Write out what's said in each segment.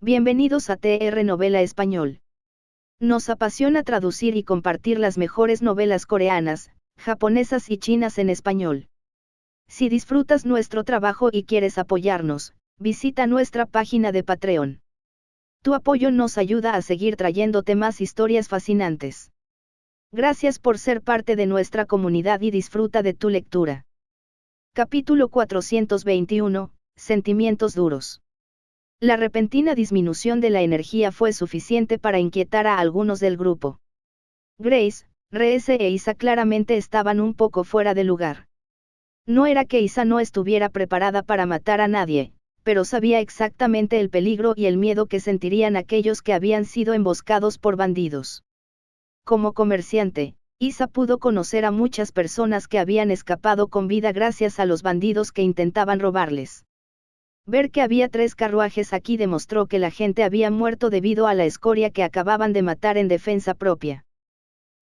Bienvenidos a TR Novela Español. Nos apasiona traducir y compartir las mejores novelas coreanas, japonesas y chinas en español. Si disfrutas nuestro trabajo y quieres apoyarnos, visita nuestra página de Patreon. Tu apoyo nos ayuda a seguir trayéndote más historias fascinantes. Gracias por ser parte de nuestra comunidad y disfruta de tu lectura. Capítulo 421, Sentimientos duros. La repentina disminución de la energía fue suficiente para inquietar a algunos del grupo. Grace, Reese e Isa claramente estaban un poco fuera de lugar. No era que Isa no estuviera preparada para matar a nadie, pero sabía exactamente el peligro y el miedo que sentirían aquellos que habían sido emboscados por bandidos. Como comerciante, Isa pudo conocer a muchas personas que habían escapado con vida gracias a los bandidos que intentaban robarles. Ver que había 3 carruajes aquí demostró que la gente había muerto debido a la escoria que acababan de matar en defensa propia.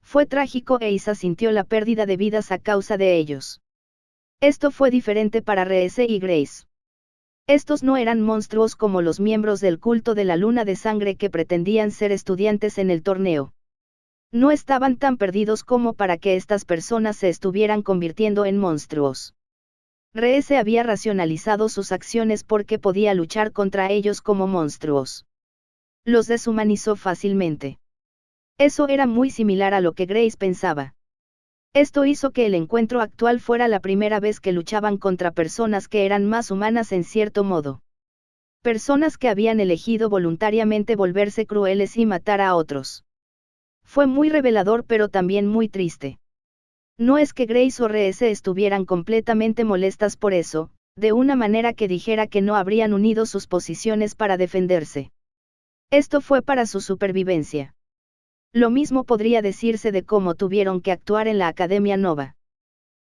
Fue trágico e Isa sintió la pérdida de vidas a causa de ellos. Esto fue diferente para Reese y Grace. Estos no eran monstruos como los miembros del culto de la luna de sangre que pretendían ser estudiantes en el torneo. No estaban tan perdidos como para que estas personas se estuvieran convirtiendo en monstruos. Reese había racionalizado sus acciones porque podía luchar contra ellos como monstruos. Los deshumanizó fácilmente. Eso era muy similar a lo que Grace pensaba. Esto hizo que el encuentro actual fuera la primera vez que luchaban contra personas que eran más humanas en cierto modo. Personas que habían elegido voluntariamente volverse crueles y matar a otros. Fue muy revelador pero también muy triste. No es que Grace o Reese estuvieran completamente molestas por eso, de una manera que dijera que no habrían unido sus posiciones para defenderse. Esto fue para su supervivencia. Lo mismo podría decirse de cómo tuvieron que actuar en la Academia Nova.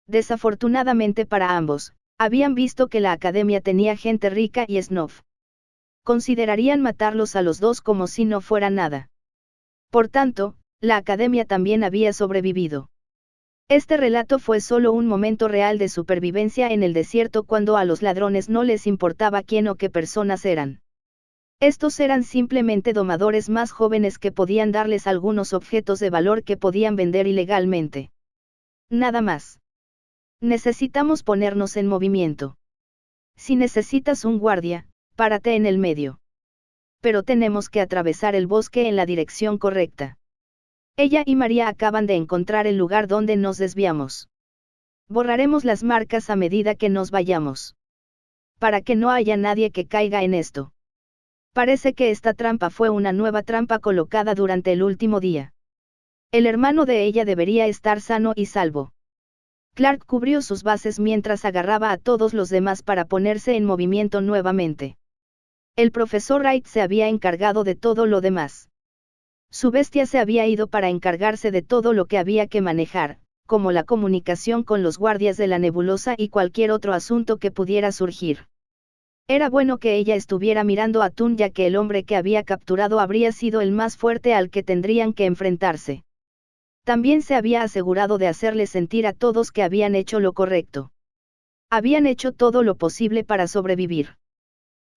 Desafortunadamente para ambos, habían visto que la Academia tenía gente rica y snob. Considerarían matarlos a los dos como si no fuera nada. Por tanto, la Academia también había sobrevivido. Este relato fue solo un momento real de supervivencia en el desierto cuando a los ladrones no les importaba quién o qué personas eran. Estos eran simplemente domadores más jóvenes que podían darles algunos objetos de valor que podían vender ilegalmente. Nada más. Necesitamos ponernos en movimiento. Si necesitas un guardia, párate en el medio. Pero tenemos que atravesar el bosque en la dirección correcta. Ella y María acaban de encontrar el lugar donde nos desviamos. Borraremos las marcas a medida que nos vayamos. Para que no haya nadie que caiga en esto. Parece que esta trampa fue una nueva trampa colocada durante el último día. El hermano de ella debería estar sano y salvo. Clark cubrió sus bases mientras agarraba a todos los demás para ponerse en movimiento nuevamente. El profesor Wright se había encargado de todo lo demás. Su bestia se había ido para encargarse de todo lo que había que manejar, como la comunicación con los guardias de la nebulosa y cualquier otro asunto que pudiera surgir. Era bueno que ella estuviera mirando a Tun ya que el hombre que había capturado habría sido el más fuerte al que tendrían que enfrentarse. También se había asegurado de hacerle sentir a todos que habían hecho lo correcto. Habían hecho todo lo posible para sobrevivir.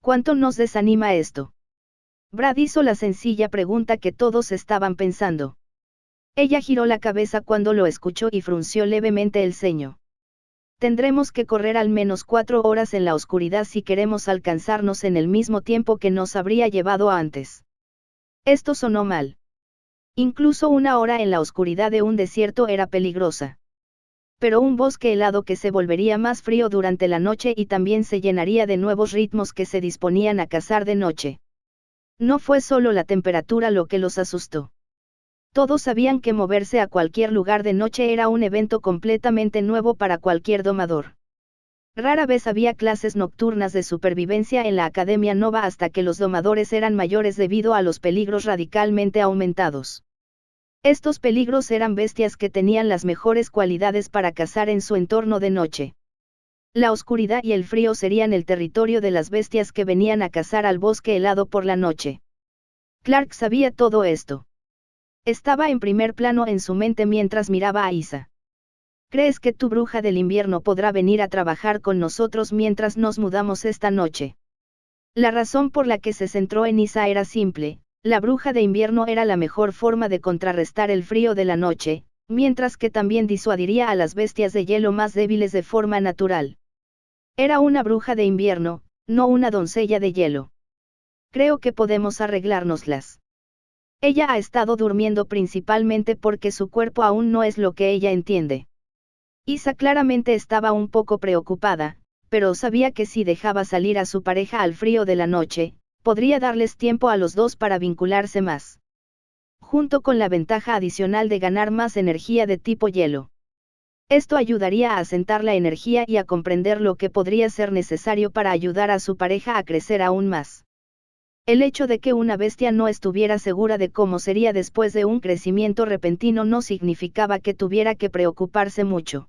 ¿Cuánto nos desanima esto? Brad hizo la sencilla pregunta que todos estaban pensando. Ella giró la cabeza cuando lo escuchó y frunció levemente el ceño. Tendremos que correr al menos 4 horas en la oscuridad si queremos alcanzarnos en el mismo tiempo que nos habría llevado antes. Esto sonó mal. Incluso 1 hora en la oscuridad de un desierto era peligrosa. Pero un bosque helado que se volvería más frío durante la noche y también se llenaría de nuevos ritmos que se disponían a cazar de noche. No fue solo la temperatura lo que los asustó. Todos sabían que moverse a cualquier lugar de noche era un evento completamente nuevo para cualquier domador. Rara vez había clases nocturnas de supervivencia en la Academia Nova hasta que los domadores eran mayores debido a los peligros radicalmente aumentados. Estos peligros eran bestias que tenían las mejores cualidades para cazar en su entorno de noche. La oscuridad y el frío serían el territorio de las bestias que venían a cazar al bosque helado por la noche. Clark sabía todo esto. Estaba en primer plano en su mente mientras miraba a Isa. ¿Crees que tu bruja del invierno podrá venir a trabajar con nosotros mientras nos mudamos esta noche? La razón por la que se centró en Isa era simple: la bruja de invierno era la mejor forma de contrarrestar el frío de la noche, mientras que también disuadiría a las bestias de hielo más débiles de forma natural. Era una bruja de invierno, no una doncella de hielo. Creo que podemos arreglárnoslas. Ella ha estado durmiendo principalmente porque su cuerpo aún no es lo que ella entiende. Isa claramente estaba un poco preocupada, pero sabía que si dejaba salir a su pareja al frío de la noche, podría darles tiempo a los dos para vincularse más. Junto con la ventaja adicional de ganar más energía de tipo hielo. Esto ayudaría a asentar la energía y a comprender lo que podría ser necesario para ayudar a su pareja a crecer aún más. El hecho de que una bestia no estuviera segura de cómo sería después de un crecimiento repentino no significaba que tuviera que preocuparse mucho.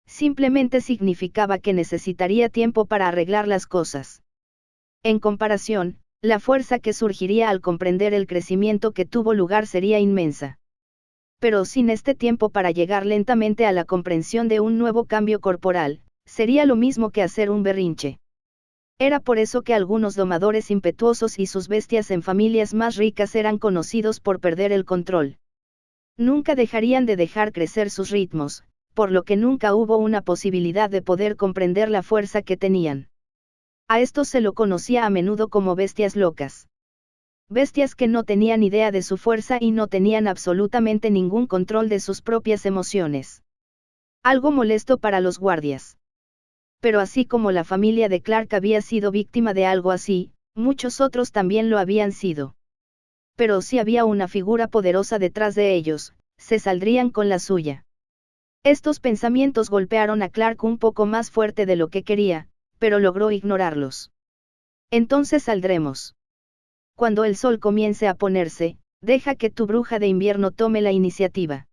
Simplemente significaba que necesitaría tiempo para arreglar las cosas. En comparación, la fuerza que surgiría al comprender el crecimiento que tuvo lugar sería inmensa. Pero sin este tiempo para llegar lentamente a la comprensión de un nuevo cambio corporal, sería lo mismo que hacer un berrinche. Era por eso que algunos domadores impetuosos y sus bestias en familias más ricas eran conocidos por perder el control. Nunca dejarían de dejar crecer sus ritmos, por lo que nunca hubo una posibilidad de poder comprender la fuerza que tenían. A esto se lo conocía a menudo como bestias locas. Bestias que no tenían idea de su fuerza y no tenían absolutamente ningún control de sus propias emociones. Algo molesto para los guardias. Pero así como la familia de Clark había sido víctima de algo así, muchos otros también lo habían sido. Pero si había una figura poderosa detrás de ellos, se saldrían con la suya. Estos pensamientos golpearon a Clark un poco más fuerte de lo que quería, pero logró ignorarlos. Entonces saldremos. Cuando el sol comience a ponerse, deja que tu bruja de invierno tome la iniciativa.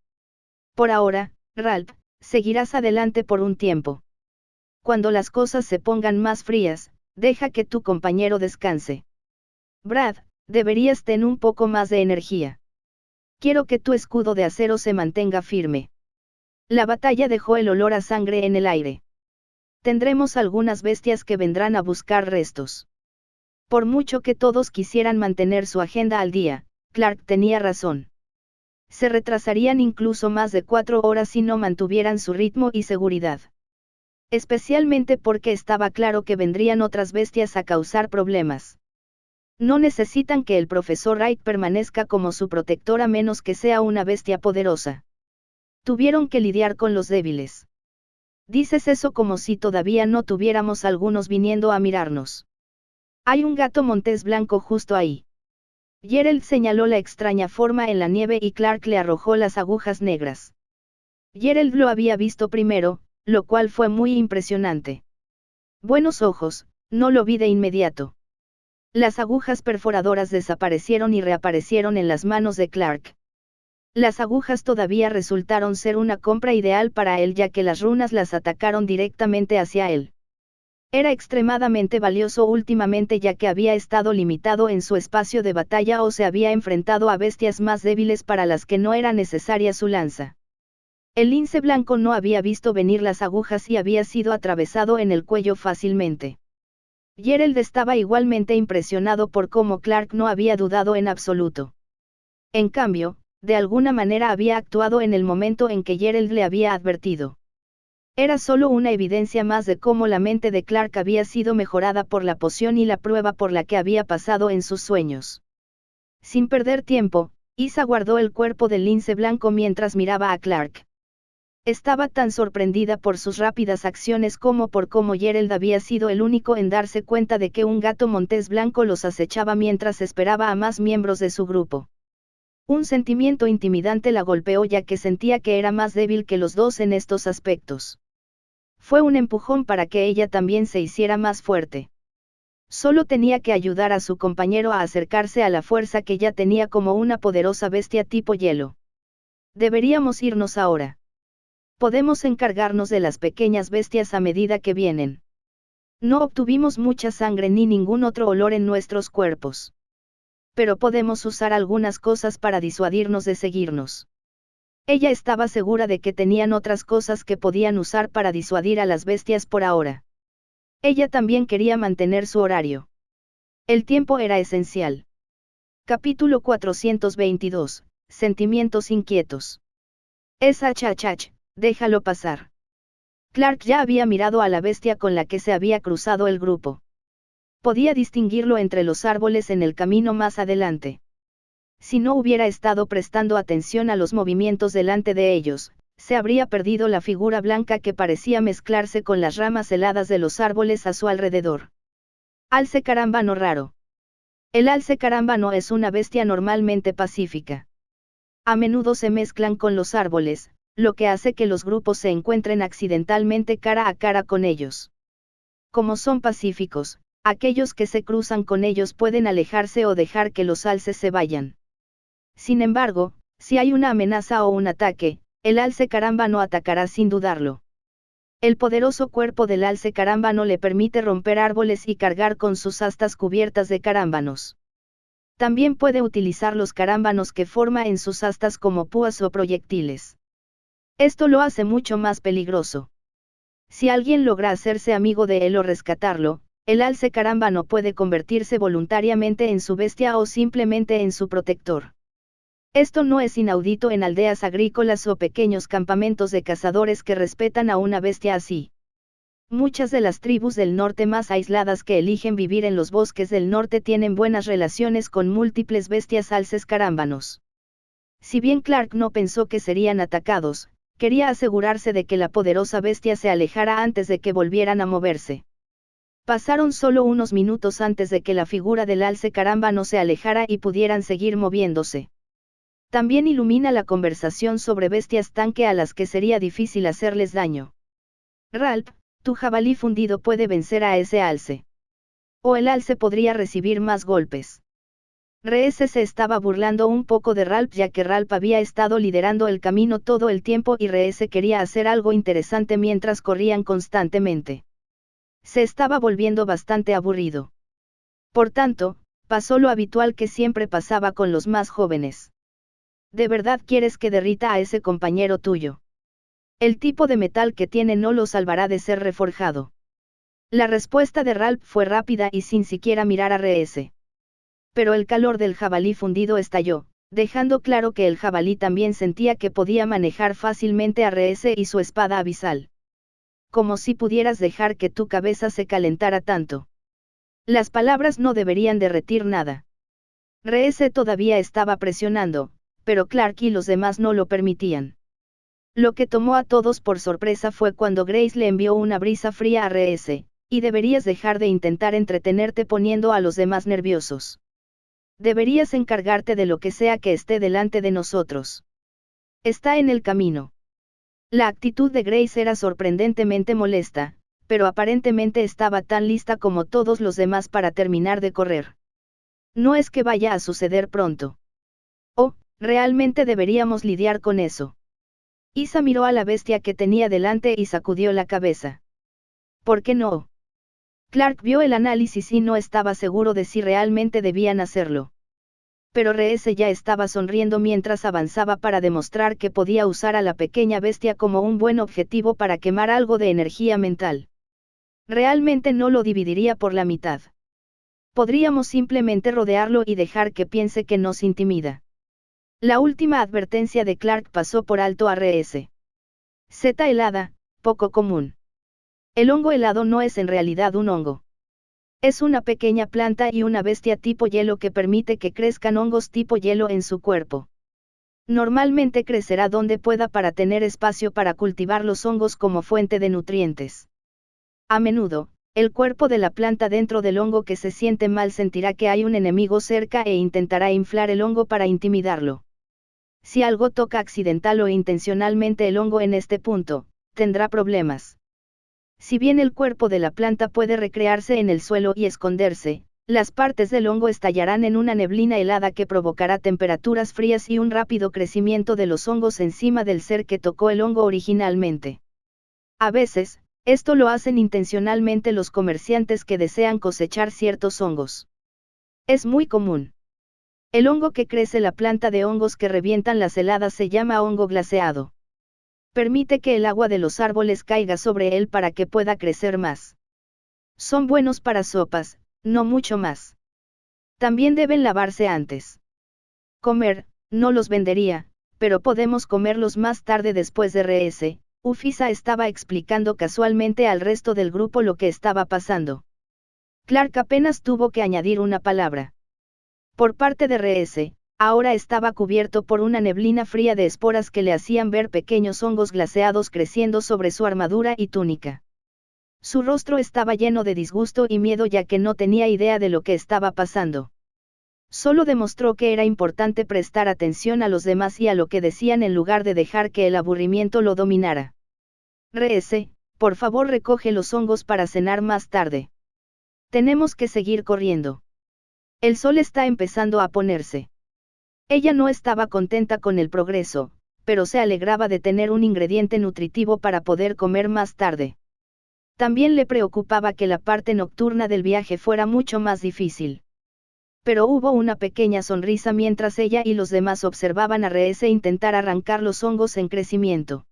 Por ahora, Ralph, seguirás adelante por un tiempo. Cuando las cosas se pongan más frías, deja que tu compañero descanse. Brad, deberías tener un poco más de energía. Quiero que tu escudo de acero se mantenga firme. La batalla dejó el olor a sangre en el aire. Tendremos algunas bestias que vendrán a buscar restos. Por mucho que todos quisieran mantener su agenda al día, Clark tenía razón. Se retrasarían incluso más de 4 horas si no mantuvieran su ritmo y seguridad. Especialmente porque estaba claro que vendrían otras bestias a causar problemas. No necesitan que el profesor Wright permanezca como su protector a menos que sea una bestia poderosa. Tuvieron que lidiar con los débiles. Dices eso como si todavía no tuviéramos algunos viniendo a mirarnos. Hay un gato montés blanco justo ahí. Gerald señaló la extraña forma en la nieve y Clark le arrojó las agujas negras. Gerald lo había visto primero, lo cual fue muy impresionante. Buenos ojos, no lo vi de inmediato. Las agujas perforadoras desaparecieron y reaparecieron en las manos de Clark. Las agujas todavía resultaron ser una compra ideal para él ya que las runas las atacaron directamente hacia él. Era extremadamente valioso últimamente ya que había estado limitado en su espacio de batalla o se había enfrentado a bestias más débiles para las que no era necesaria su lanza. El lince blanco no había visto venir las agujas y había sido atravesado en el cuello fácilmente. Gerald estaba igualmente impresionado por cómo Clark no había dudado en absoluto. En cambio, de alguna manera había actuado en el momento en que Gerald le había advertido. Era solo una evidencia más de cómo la mente de Clark había sido mejorada por la poción y la prueba por la que había pasado en sus sueños. Sin perder tiempo, Isa guardó el cuerpo del lince blanco mientras miraba a Clark. Estaba tan sorprendida por sus rápidas acciones como por cómo Gerald había sido el único en darse cuenta de que un gato montés blanco los acechaba mientras esperaba a más miembros de su grupo. Un sentimiento intimidante la golpeó ya que sentía que era más débil que los dos en estos aspectos. Fue un empujón para que ella también se hiciera más fuerte. Solo tenía que ayudar a su compañero a acercarse a la fuerza que ya tenía como una poderosa bestia tipo hielo. Deberíamos irnos ahora. Podemos encargarnos de las pequeñas bestias a medida que vienen. No obtuvimos mucha sangre ni ningún otro olor en nuestros cuerpos. Pero podemos usar algunas cosas para disuadirnos de seguirnos. Ella estaba segura de que tenían otras cosas que podían usar para disuadir a las bestias por ahora. Ella también quería mantener su horario. El tiempo era esencial. Capítulo 422. Sentimientos inquietos. Esa chachach, déjalo pasar. Clark ya había mirado a la bestia con la que se había cruzado el grupo. Podía distinguirlo entre los árboles en el camino más adelante. Si no hubiera estado prestando atención a los movimientos delante de ellos, se habría perdido la figura blanca que parecía mezclarse con las ramas heladas de los árboles a su alrededor. Alce carámbano raro. El alce carámbano es una bestia normalmente pacífica. A menudo se mezclan con los árboles, lo que hace que los grupos se encuentren accidentalmente cara a cara con ellos. Como son pacíficos, aquellos que se cruzan con ellos pueden alejarse o dejar que los alces se vayan. Sin embargo, si hay una amenaza o un ataque, el alce carámbano atacará sin dudarlo. El poderoso cuerpo del alce carámbano le permite romper árboles y cargar con sus astas cubiertas de carámbanos. También puede utilizar los carámbanos que forma en sus astas como púas o proyectiles. Esto lo hace mucho más peligroso. Si alguien logra hacerse amigo de él o rescatarlo, el alce carámbano puede convertirse voluntariamente en su bestia o simplemente en su protector. Esto no es inaudito en aldeas agrícolas o pequeños campamentos de cazadores que respetan a una bestia así. Muchas de las tribus del norte más aisladas que eligen vivir en los bosques del norte tienen buenas relaciones con múltiples bestias alces carámbanos. Si bien Clark no pensó que serían atacados, quería asegurarse de que la poderosa bestia se alejara antes de que volvieran a moverse. Pasaron solo unos minutos antes de que la figura del alce carámbano se alejara y pudieran seguir moviéndose. También ilumina la conversación sobre bestias tanque a las que sería difícil hacerles daño. Ralph, tu jabalí fundido puede vencer a ese alce. O el alce podría recibir más golpes. Reese se estaba burlando un poco de Ralph ya que Ralph había estado liderando el camino todo el tiempo y Reese quería hacer algo interesante mientras corrían constantemente. Se estaba volviendo bastante aburrido. Por tanto, pasó lo habitual que siempre pasaba con los más jóvenes. ¿De verdad quieres que derrita a ese compañero tuyo? El tipo de metal que tiene no lo salvará de ser reforjado. La respuesta de Ralph fue rápida y sin siquiera mirar a Reese. Pero el calor del jabalí fundido estalló, dejando claro que el jabalí también sentía que podía manejar fácilmente a Reese y su espada abisal. Como si pudieras dejar que tu cabeza se calentara tanto. Las palabras no deberían derretir nada. Reese todavía estaba presionando, pero Clark y los demás no lo permitían. Lo que tomó a todos por sorpresa fue cuando Grace le envió una brisa fría a Reese, y deberías dejar de intentar entretenerte poniendo a los demás nerviosos. Deberías encargarte de lo que sea que esté delante de nosotros. Está en el camino. La actitud de Grace era sorprendentemente molesta, pero aparentemente estaba tan lista como todos los demás para terminar de correr. No es que vaya a suceder pronto. Oh, realmente deberíamos lidiar con eso. Isa miró a la bestia que tenía delante y sacudió la cabeza. ¿Por qué no? Clark vio el análisis y no estaba seguro de si realmente debían hacerlo. Pero Reese ya estaba sonriendo mientras avanzaba para demostrar que podía usar a la pequeña bestia como un buen objetivo para quemar algo de energía mental. Realmente no lo dividiría por la mitad. Podríamos simplemente rodearlo y dejar que piense que nos intimida. La última advertencia de Clark pasó por alto a Reese. Zeta helada, poco común. El hongo helado no es en realidad un hongo. Es una pequeña planta y una bestia tipo hielo que permite que crezcan hongos tipo hielo en su cuerpo. Normalmente crecerá donde pueda para tener espacio para cultivar los hongos como fuente de nutrientes. A menudo, el cuerpo de la planta dentro del hongo que se siente mal sentirá que hay un enemigo cerca e intentará inflar el hongo para intimidarlo. Si algo toca accidental o intencionalmente el hongo en este punto, tendrá problemas. Si bien el cuerpo de la planta puede recrearse en el suelo y esconderse, las partes del hongo estallarán en una neblina helada que provocará temperaturas frías y un rápido crecimiento de los hongos encima del ser que tocó el hongo originalmente. A veces, esto lo hacen intencionalmente los comerciantes que desean cosechar ciertos hongos. Es muy común. El hongo que crece la planta de hongos que revientan las heladas se llama hongo glaseado. Permite que el agua de los árboles caiga sobre él para que pueda crecer más. Son buenos para sopas, no mucho más. También deben lavarse antes. Comer, no los vendería, pero podemos comerlos más tarde después de RS. Ufisa estaba explicando casualmente al resto del grupo lo que estaba pasando. Clark apenas tuvo que añadir una palabra. Por parte de RS, ahora estaba cubierto por una neblina fría de esporas que le hacían ver pequeños hongos glaseados creciendo sobre su armadura y túnica. Su rostro estaba lleno de disgusto y miedo ya que no tenía idea de lo que estaba pasando. Solo demostró que era importante prestar atención a los demás y a lo que decían en lugar de dejar que el aburrimiento lo dominara. RS, por favor recoge los hongos para cenar más tarde. Tenemos que seguir corriendo. El sol está empezando a ponerse. Ella no estaba contenta con el progreso, pero se alegraba de tener un ingrediente nutritivo para poder comer más tarde. También le preocupaba que la parte nocturna del viaje fuera mucho más difícil. Pero hubo una pequeña sonrisa mientras ella y los demás observaban a RS intentar arrancar los hongos en crecimiento.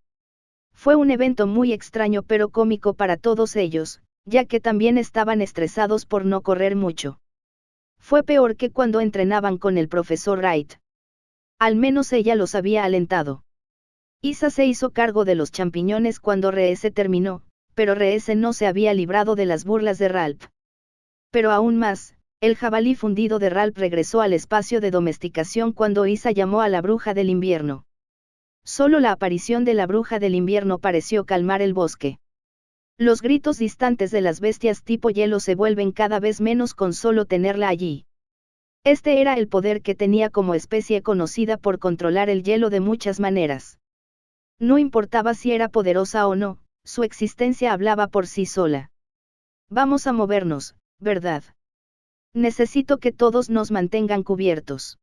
Fue un evento muy extraño pero cómico para todos ellos, ya que también estaban estresados por no correr mucho. Fue peor que cuando entrenaban con el profesor Wright. Al menos ella los había alentado. Isa se hizo cargo de los champiñones cuando RS terminó, pero RS no se había librado de las burlas de Ralph. Pero aún más, el jabalí fundido de Ralph regresó al espacio de domesticación cuando Isa llamó a la bruja del invierno. Solo la aparición de la bruja del invierno pareció calmar el bosque. Los gritos distantes de las bestias tipo hielo se vuelven cada vez menos con solo tenerla allí. Este era el poder que tenía como especie conocida por controlar el hielo de muchas maneras. No importaba si era poderosa o no, su existencia hablaba por sí sola. Vamos a movernos, ¿verdad? Necesito que todos nos mantengan cubiertos.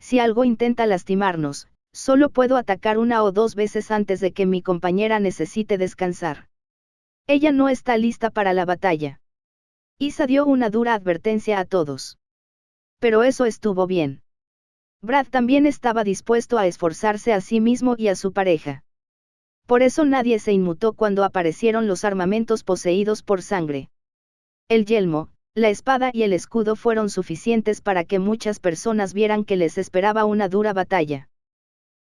Si algo intenta lastimarnos, solo puedo atacar una o dos veces antes de que mi compañera necesite descansar. Ella no está lista para la batalla. Isa dio una dura advertencia a todos. Pero eso estuvo bien. Brad también estaba dispuesto a esforzarse a sí mismo y a su pareja. Por eso nadie se inmutó cuando aparecieron los armamentos poseídos por sangre. El yelmo, la espada y el escudo fueron suficientes para que muchas personas vieran que les esperaba una dura batalla.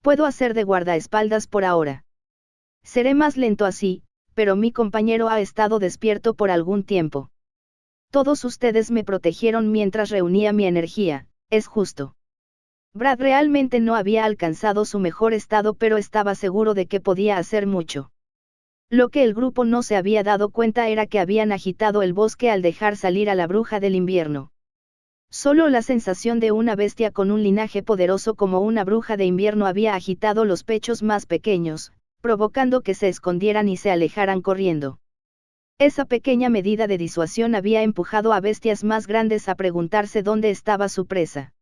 Puedo hacer de guardaespaldas por ahora. Seré más lento así, pero mi compañero ha estado despierto por algún tiempo. Todos ustedes me protegieron mientras reunía mi energía, es justo. Brad realmente no había alcanzado su mejor estado pero estaba seguro de que podía hacer mucho. Lo que el grupo no se había dado cuenta era que habían agitado el bosque al dejar salir a la bruja del invierno. Solo la sensación de una bestia con un linaje poderoso como una bruja de invierno había agitado los pechos más pequeños, provocando que se escondieran y se alejaran corriendo. Esa pequeña medida de disuasión había empujado a bestias más grandes a preguntarse dónde estaba su presa.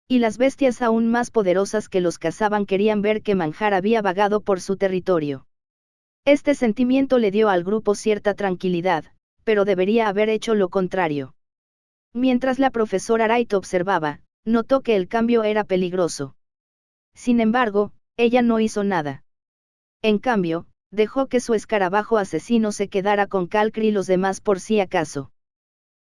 Y las bestias aún más poderosas que los cazaban querían ver que manjar había vagado por su territorio. Este sentimiento le dio al grupo cierta tranquilidad, pero debería haber hecho lo contrario. Mientras la profesora Wright observaba, notó que el cambio era peligroso. Sin embargo, ella no hizo nada. En cambio, dejó que su escarabajo asesino se quedara con Calcri y los demás por si acaso.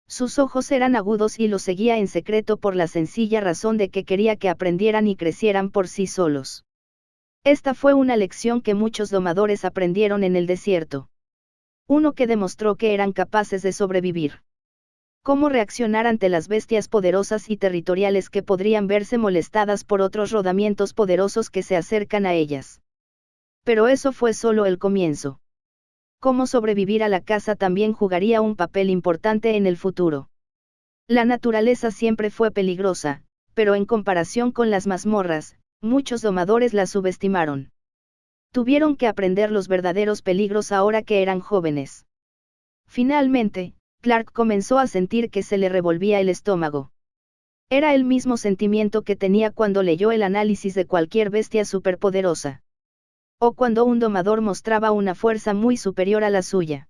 Sus ojos eran agudos y lo seguía en secreto por la sencilla razón de que quería que aprendieran y crecieran por sí solos. Esta fue una lección que muchos domadores aprendieron en el desierto. Uno que demostró que eran capaces de sobrevivir. Cómo reaccionar ante las bestias poderosas y territoriales que podrían verse molestadas por otros rodamientos poderosos que se acercan a ellas. Pero eso fue solo el comienzo. Cómo sobrevivir a la caza también jugaría un papel importante en el futuro. La naturaleza siempre fue peligrosa, pero en comparación con las mazmorras, muchos domadores la subestimaron. Tuvieron que aprender los verdaderos peligros ahora que eran jóvenes. Finalmente, Clark comenzó a sentir que se le revolvía el estómago. Era el mismo sentimiento que tenía cuando leyó el análisis de cualquier bestia superpoderosa. O cuando un domador mostraba una fuerza muy superior a la suya.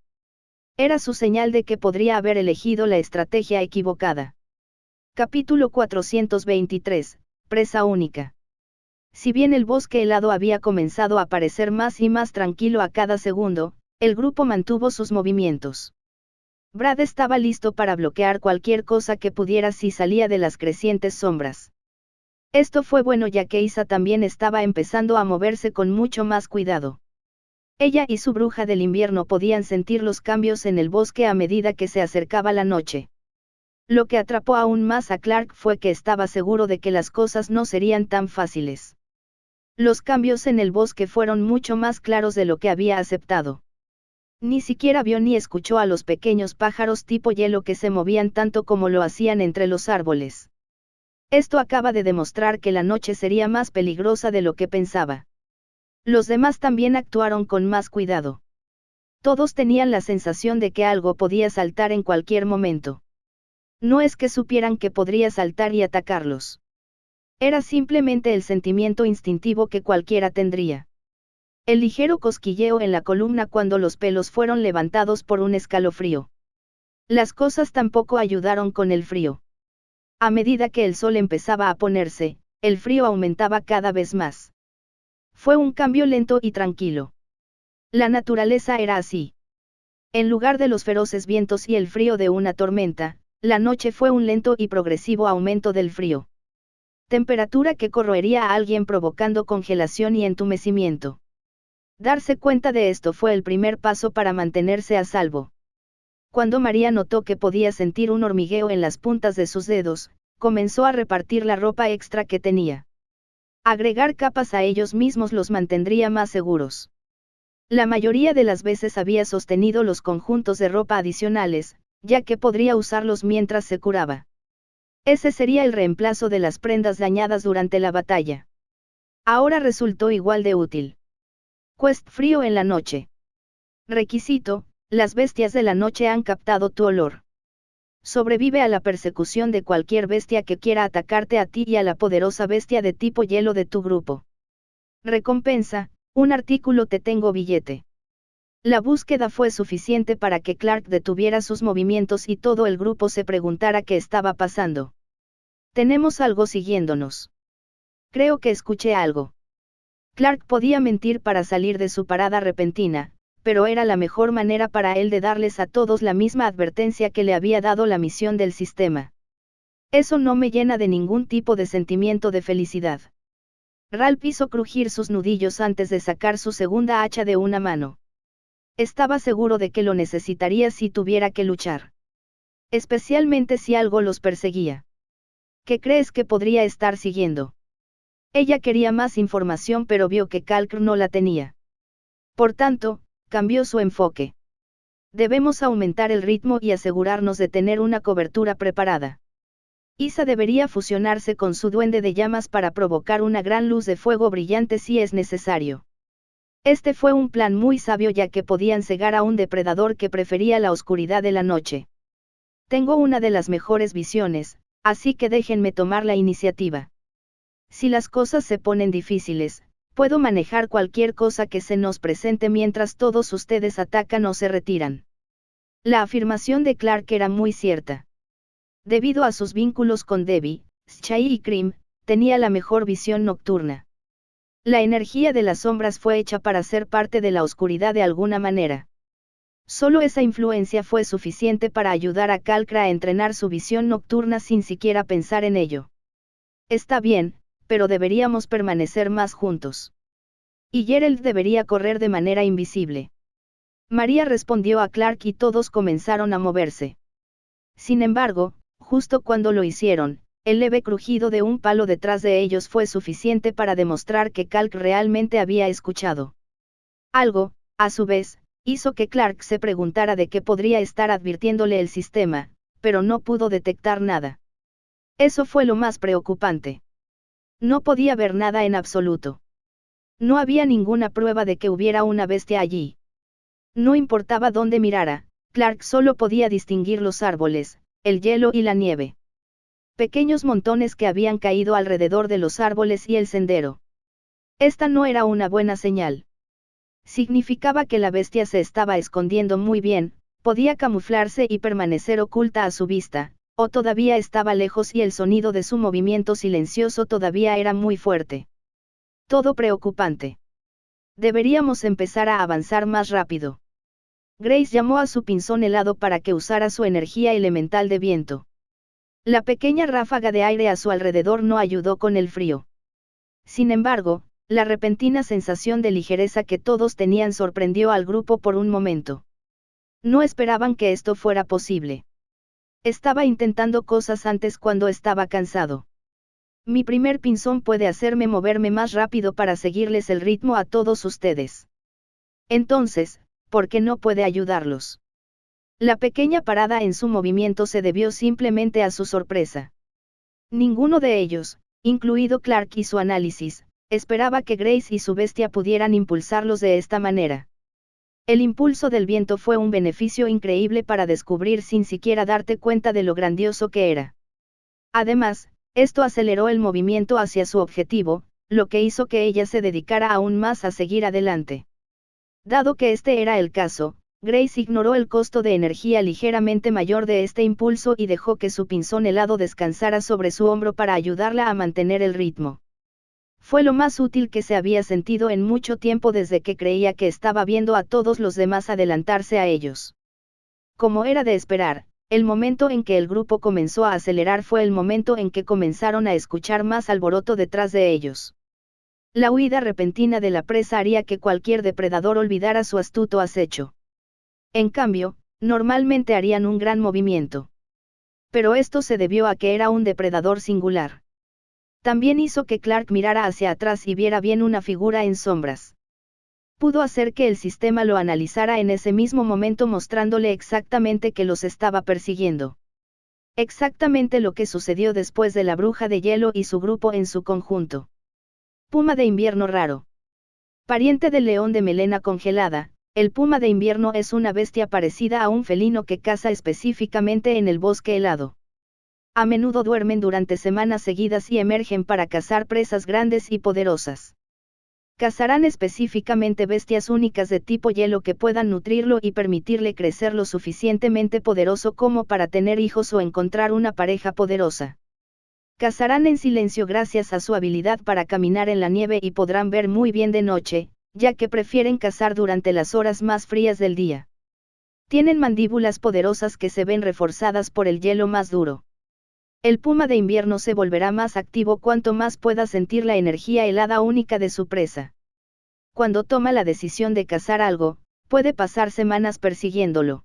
Era su señal de que podría haber elegido la estrategia equivocada. Capítulo 423, Presa única. Si bien el bosque helado había comenzado a parecer más y más tranquilo a cada segundo, el grupo mantuvo sus movimientos. Brad estaba listo para bloquear cualquier cosa que pudiera si salía de las crecientes sombras. Esto fue bueno ya que Isa también estaba empezando a moverse con mucho más cuidado. Ella y su bruja del invierno podían sentir los cambios en el bosque a medida que se acercaba la noche. Lo que atrapó aún más a Clark fue que estaba seguro de que las cosas no serían tan fáciles. Los cambios en el bosque fueron mucho más claros de lo que había aceptado. Ni siquiera vio ni escuchó a los pequeños pájaros tipo hielo que se movían tanto como lo hacían entre los árboles. Esto acaba de demostrar que la noche sería más peligrosa de lo que pensaba. Los demás también actuaron con más cuidado. Todos tenían la sensación de que algo podía saltar en cualquier momento. No es que supieran que podría saltar y atacarlos. Era simplemente el sentimiento instintivo que cualquiera tendría. El ligero cosquilleo en la columna cuando los pelos fueron levantados por un escalofrío. Las cosas tampoco ayudaron con el frío. A medida que el sol empezaba a ponerse, el frío aumentaba cada vez más. Fue un cambio lento y tranquilo. La naturaleza era así. En lugar de los feroces vientos y el frío de una tormenta, la noche fue un lento y progresivo aumento del frío. Temperatura que corroería a alguien provocando congelación y entumecimiento. Darse cuenta de esto fue el primer paso para mantenerse a salvo. Cuando María notó que podía sentir un hormigueo en las puntas de sus dedos, comenzó a repartir la ropa extra que tenía. Agregar capas a ellos mismos los mantendría más seguros. La mayoría de las veces había sostenido los conjuntos de ropa adicionales, ya que podría usarlos mientras se curaba. Ese sería el reemplazo de las prendas dañadas durante la batalla. Ahora resultó igual de útil. Quest frío en la noche. Requisito: las bestias de la noche han captado tu olor. Sobrevive a la persecución de cualquier bestia que quiera atacarte a ti y a la poderosa bestia de tipo hielo de tu grupo. Recompensa: un artículo te tengo billete. La búsqueda fue suficiente para que Clark detuviera sus movimientos y todo el grupo se preguntara qué estaba pasando. Tenemos algo siguiéndonos. Creo que escuché algo. Clark podía mentir para salir de su parada repentina, pero era la mejor manera para él de darles a todos la misma advertencia que le había dado la misión del sistema. Eso no me llena de ningún tipo de sentimiento de felicidad. Ralph hizo crujir sus nudillos antes de sacar su segunda hacha de una mano. Estaba seguro de que lo necesitaría si tuviera que luchar. Especialmente si algo los perseguía. ¿Qué crees que podría estar siguiendo? Ella quería más información pero vio que Clark no la tenía. Por tanto, cambió su enfoque. Debemos aumentar el ritmo y asegurarnos de tener una cobertura preparada. Isa debería fusionarse con su duende de llamas para provocar una gran luz de fuego brillante si es necesario. Este fue un plan muy sabio ya que podían cegar a un depredador que prefería la oscuridad de la noche. Tengo una de las mejores visiones, así que déjenme tomar la iniciativa. Si las cosas se ponen difíciles, puedo manejar cualquier cosa que se nos presente mientras todos ustedes atacan o se retiran. La afirmación de Clark era muy cierta. Debido a sus vínculos con Debbie, Shai y Krim, tenía la mejor visión nocturna. La energía de las sombras fue hecha para ser parte de la oscuridad de alguna manera. Solo esa influencia fue suficiente para ayudar a Clark a entrenar su visión nocturna sin siquiera pensar en ello. Está bien, pero deberíamos permanecer más juntos. Y Gerald debería correr de manera invisible. María respondió a Clark y todos comenzaron a moverse. Sin embargo, justo cuando lo hicieron, el leve crujido de un palo detrás de ellos fue suficiente para demostrar que Clark realmente había escuchado. Algo, a su vez, hizo que Clark se preguntara de qué podría estar advirtiéndole el sistema, pero no pudo detectar nada. Eso fue lo más preocupante. No podía ver nada en absoluto. No había ninguna prueba de que hubiera una bestia allí. No importaba dónde mirara, Clark solo podía distinguir los árboles, el hielo y la nieve. Pequeños montones que habían caído alrededor de los árboles y el sendero. Esta no era una buena señal. Significaba que la bestia se estaba escondiendo muy bien, podía camuflarse y permanecer oculta a su vista, o todavía estaba lejos y el sonido de su movimiento silencioso todavía era muy fuerte. Todo preocupante. Deberíamos empezar a avanzar más rápido. Grace llamó a su pinzón helado para que usara su energía elemental de viento. La pequeña ráfaga de aire a su alrededor no ayudó con el frío. Sin embargo, la repentina sensación de ligereza que todos tenían sorprendió al grupo por un momento. No esperaban que esto fuera posible. Estaba intentando cosas antes cuando estaba cansado. Mi primer pinzón puede hacerme moverme más rápido para seguirles el ritmo a todos ustedes. Entonces, ¿por qué no puede ayudarlos? La pequeña parada en su movimiento se debió simplemente a su sorpresa. Ninguno de ellos, incluido Clark y su análisis, esperaba que Grace y su bestia pudieran impulsarlos de esta manera. El impulso del viento fue un beneficio increíble para descubrir sin siquiera darte cuenta de lo grandioso que era. Además, esto aceleró el movimiento hacia su objetivo, lo que hizo que ella se dedicara aún más a seguir adelante. Dado que este era el caso, Grace ignoró el costo de energía ligeramente mayor de este impulso y dejó que su pinzón helado descansara sobre su hombro para ayudarla a mantener el ritmo. Fue lo más útil que se había sentido en mucho tiempo desde que creía que estaba viendo a todos los demás adelantarse a ellos. Como era de esperar, el momento en que el grupo comenzó a acelerar fue el momento en que comenzaron a escuchar más alboroto detrás de ellos. La huida repentina de la presa haría que cualquier depredador olvidara su astuto acecho. En cambio, normalmente harían un gran movimiento. Pero esto se debió a que era un depredador singular. También hizo que Clark mirara hacia atrás y viera bien una figura en sombras. Pudo hacer que el sistema lo analizara en ese mismo momento mostrándole exactamente que los estaba persiguiendo. Exactamente lo que sucedió después de la bruja de hielo y su grupo en su conjunto. Puma de invierno raro. Pariente del león de melena congelada, el puma de invierno es una bestia parecida a un felino que caza específicamente en el bosque helado. A menudo duermen durante semanas seguidas y emergen para cazar presas grandes y poderosas. Cazarán específicamente bestias únicas de tipo hielo que puedan nutrirlo y permitirle crecer lo suficientemente poderoso como para tener hijos o encontrar una pareja poderosa. Cazarán en silencio gracias a su habilidad para caminar en la nieve y podrán ver muy bien de noche, ya que prefieren cazar durante las horas más frías del día. Tienen mandíbulas poderosas que se ven reforzadas por el hielo más duro. El puma de invierno se volverá más activo cuanto más pueda sentir la energía helada única de su presa. Cuando toma la decisión de cazar algo, puede pasar semanas persiguiéndolo.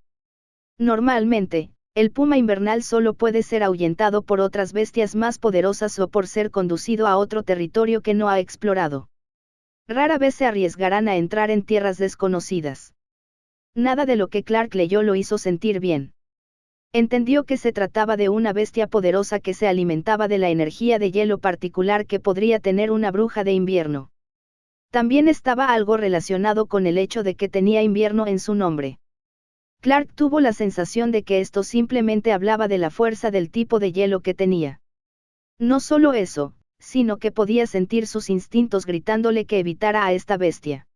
Normalmente, el puma invernal solo puede ser ahuyentado por otras bestias más poderosas o por ser conducido a otro territorio que no ha explorado. Rara vez se arriesgarán a entrar en tierras desconocidas. Nada de lo que Clark leyó lo hizo sentir bien. Entendió que se trataba de una bestia poderosa que se alimentaba de la energía de hielo particular que podría tener una bruja de invierno. También estaba algo relacionado con el hecho de que tenía invierno en su nombre. Clark tuvo la sensación de que esto simplemente hablaba de la fuerza del tipo de hielo que tenía. No solo eso, sino que podía sentir sus instintos gritándole que evitara a esta bestia.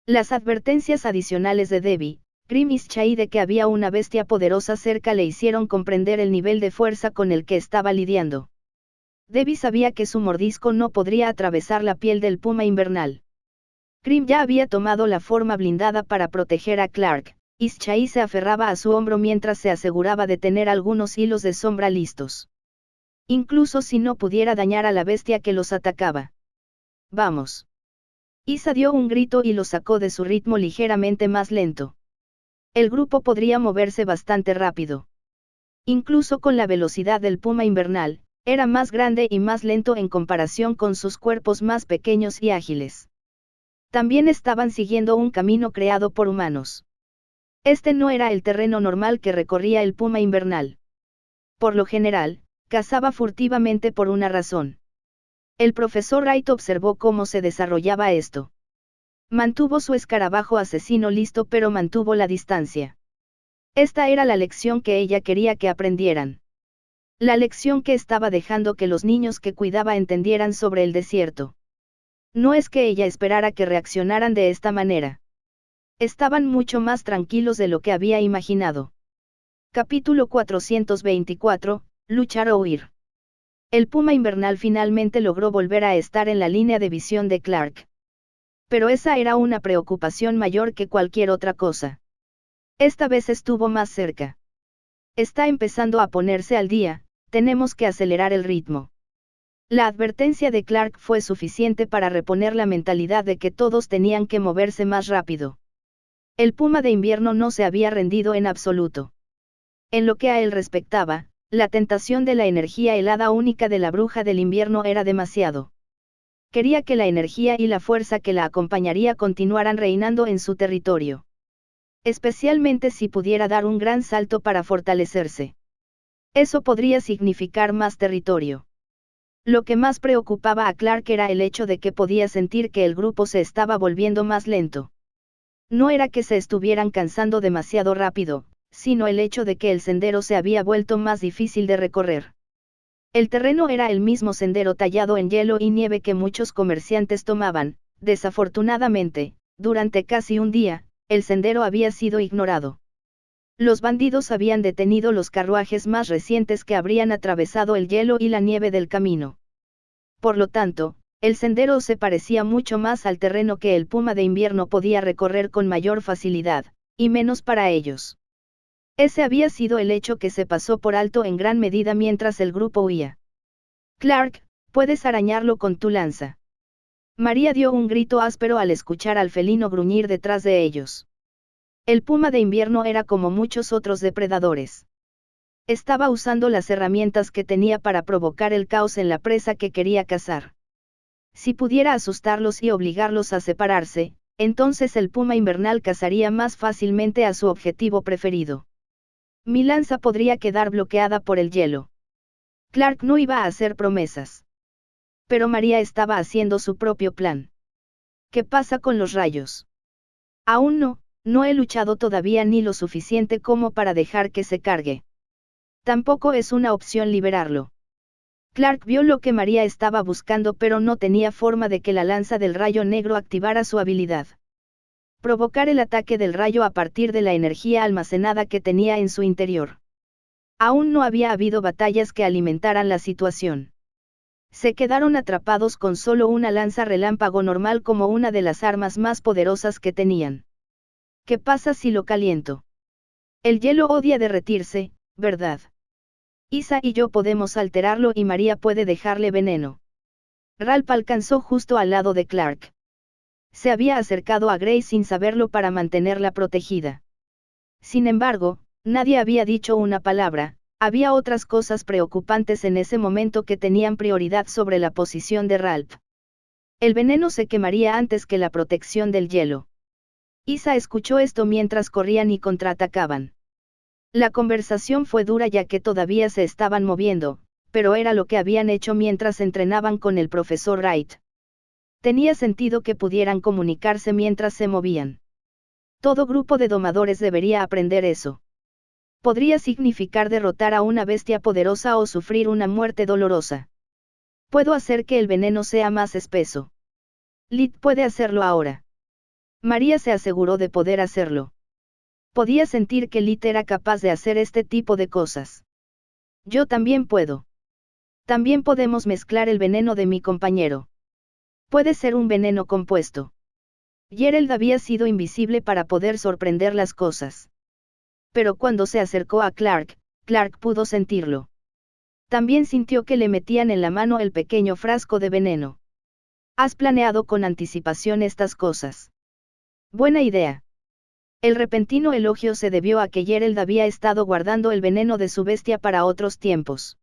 Las advertencias adicionales de Debbie, Grim y Chai de que había una bestia poderosa cerca le hicieron comprender el nivel de fuerza con el que estaba lidiando. Debbie sabía que su mordisco no podría atravesar la piel del puma invernal. Grim ya había tomado la forma blindada para proteger a Clark. Chai se aferraba a su hombro mientras se aseguraba de tener algunos hilos de sombra listos. Incluso si no pudiera dañar a la bestia que los atacaba. ¡Vamos! Isa dio un grito y lo sacó de su ritmo ligeramente más lento. El grupo podría moverse bastante rápido. Incluso con la velocidad del puma invernal, era más grande y más lento en comparación con sus cuerpos más pequeños y ágiles. También estaban siguiendo un camino creado por humanos. Este no era el terreno normal que recorría el puma invernal. Por lo general, cazaba furtivamente por una razón. El profesor Wright observó cómo se desarrollaba esto. Mantuvo su escarabajo asesino listo pero mantuvo la distancia. Esta era la lección que ella quería que aprendieran. La lección que estaba dejando que los niños que cuidaba entendieran sobre el desierto. No es que ella esperara que reaccionaran de esta manera. Estaban mucho más tranquilos de lo que había imaginado. Capítulo 424, luchar o huir. El puma invernal finalmente logró volver a estar en la línea de visión de Clark. Pero esa era una preocupación mayor que cualquier otra cosa. Esta vez estuvo más cerca. Está empezando a ponerse al día, tenemos que acelerar el ritmo. La advertencia de Clark fue suficiente para reponer la mentalidad de que todos tenían que moverse más rápido. El puma de invierno no se había rendido en absoluto. En lo que a él respectaba, la tentación de la energía helada única de la bruja del invierno era demasiado. Quería que la energía y la fuerza que la acompañaría continuaran reinando en su territorio. Especialmente si pudiera dar un gran salto para fortalecerse. Eso podría significar más territorio. Lo que más preocupaba a Clark era el hecho de que podía sentir que el grupo se estaba volviendo más lento. No era que se estuvieran cansando demasiado rápido, sino el hecho de que el sendero se había vuelto más difícil de recorrer. El terreno era el mismo sendero tallado en hielo y nieve que muchos comerciantes tomaban. Desafortunadamente, durante casi un día, el sendero había sido ignorado. Los bandidos habían detenido los carruajes más recientes que habrían atravesado el hielo y la nieve del camino. Por lo tanto, el sendero se parecía mucho más al terreno que el puma de invierno podía recorrer con mayor facilidad, y menos para ellos. Ese había sido el hecho que se pasó por alto en gran medida mientras el grupo huía. Clark, puedes arañarlo con tu lanza. María dio un grito áspero al escuchar al felino gruñir detrás de ellos. El puma de invierno era como muchos otros depredadores. Estaba usando las herramientas que tenía para provocar el caos en la presa que quería cazar. Si pudiera asustarlos y obligarlos a separarse, entonces el puma invernal cazaría más fácilmente a su objetivo preferido. Mi lanza podría quedar bloqueada por el hielo. Clark no iba a hacer promesas. Pero María estaba haciendo su propio plan. ¿Qué pasa con los rayos? Aún no he luchado todavía ni lo suficiente como para dejar que se cargue. Tampoco es una opción liberarlo. Clark vio lo que María estaba buscando pero no tenía forma de que la lanza del rayo negro activara su habilidad. Provocar el ataque del rayo a partir de la energía almacenada que tenía en su interior. Aún no había habido batallas que alimentaran la situación. Se quedaron atrapados con solo una lanza relámpago normal como una de las armas más poderosas que tenían. ¿Qué pasa si lo caliento? El hielo odia derretirse, ¿verdad? Isa y yo podemos alterarlo y María puede dejarle veneno. Ralph alcanzó justo al lado de Clark. Se había acercado a Grace sin saberlo para mantenerla protegida. Sin embargo, nadie había dicho una palabra, había otras cosas preocupantes en ese momento que tenían prioridad sobre la posición de Ralph. El veneno se quemaría antes que la protección del hielo. Isa escuchó esto mientras corrían y contraatacaban. La conversación fue dura ya que todavía se estaban moviendo, pero era lo que habían hecho mientras entrenaban con el profesor Wright. Tenía sentido que pudieran comunicarse mientras se movían. Todo grupo de domadores debería aprender eso. Podría significar derrotar a una bestia poderosa o sufrir una muerte dolorosa. Puedo hacer que el veneno sea más espeso. Lit puede hacerlo ahora. María se aseguró de poder hacerlo. Podía sentir que Lit era capaz de hacer este tipo de cosas. Yo también puedo. También podemos mezclar el veneno de mi compañero. Puede ser un veneno compuesto. Gerald había sido invisible para poder sorprender las cosas. Pero cuando se acercó a Clark, Clark pudo sentirlo. También sintió que le metían en la mano el pequeño frasco de veneno. ¿Has planeado con anticipación estas cosas? Buena idea. El repentino elogio se debió a que Gerald había estado guardando el veneno de su bestia para otros tiempos.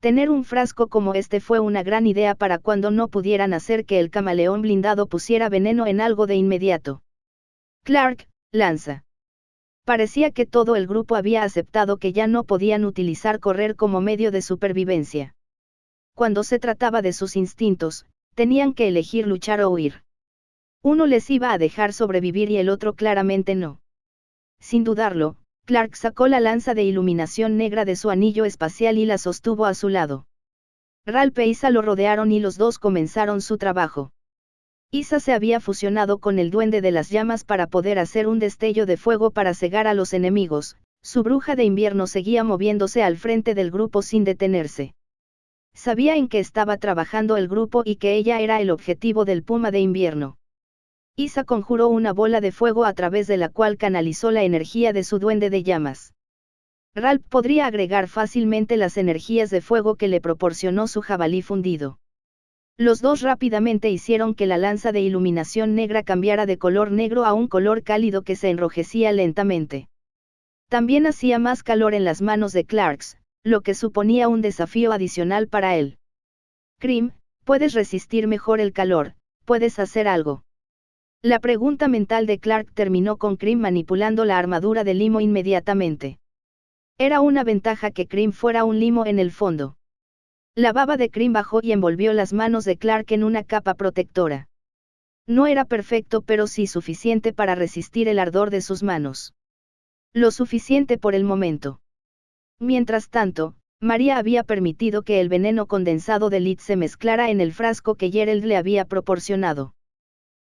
Tener un frasco como este fue una gran idea para cuando no pudieran hacer que el camaleón blindado pusiera veneno en algo de inmediato. Clark, lanza. Parecía que todo el grupo había aceptado que ya no podían utilizar correr como medio de supervivencia. Cuando se trataba de sus instintos, tenían que elegir luchar o huir. Uno les iba a dejar sobrevivir y el otro claramente no. Sin dudarlo, Clark sacó la lanza de iluminación negra de su anillo espacial y la sostuvo a su lado. Ralph e Isa lo rodearon y los dos comenzaron su trabajo. Isa se había fusionado con el duende de las llamas para poder hacer un destello de fuego para cegar a los enemigos, su bruja de invierno seguía moviéndose al frente del grupo sin detenerse. Sabía en qué estaba trabajando el grupo y que ella era el objetivo del puma de invierno. Isa conjuró una bola de fuego a través de la cual canalizó la energía de su duende de llamas. Ralph podría agregar fácilmente las energías de fuego que le proporcionó su jabalí fundido. Los dos rápidamente hicieron que la lanza de iluminación negra cambiara de color negro a un color cálido que se enrojecía lentamente. También hacía más calor en las manos de Clarks, lo que suponía un desafío adicional para él. Cream, puedes resistir mejor el calor, puedes hacer algo. La pregunta mental de Clark terminó con Cream manipulando la armadura de limo inmediatamente. Era una ventaja que Cream fuera un limo en el fondo. La baba de Cream bajó y envolvió las manos de Clark en una capa protectora. No era perfecto pero sí suficiente para resistir el ardor de sus manos. Lo suficiente por el momento. Mientras tanto, María había permitido que el veneno condensado de Liz se mezclara en el frasco que Gerald le había proporcionado.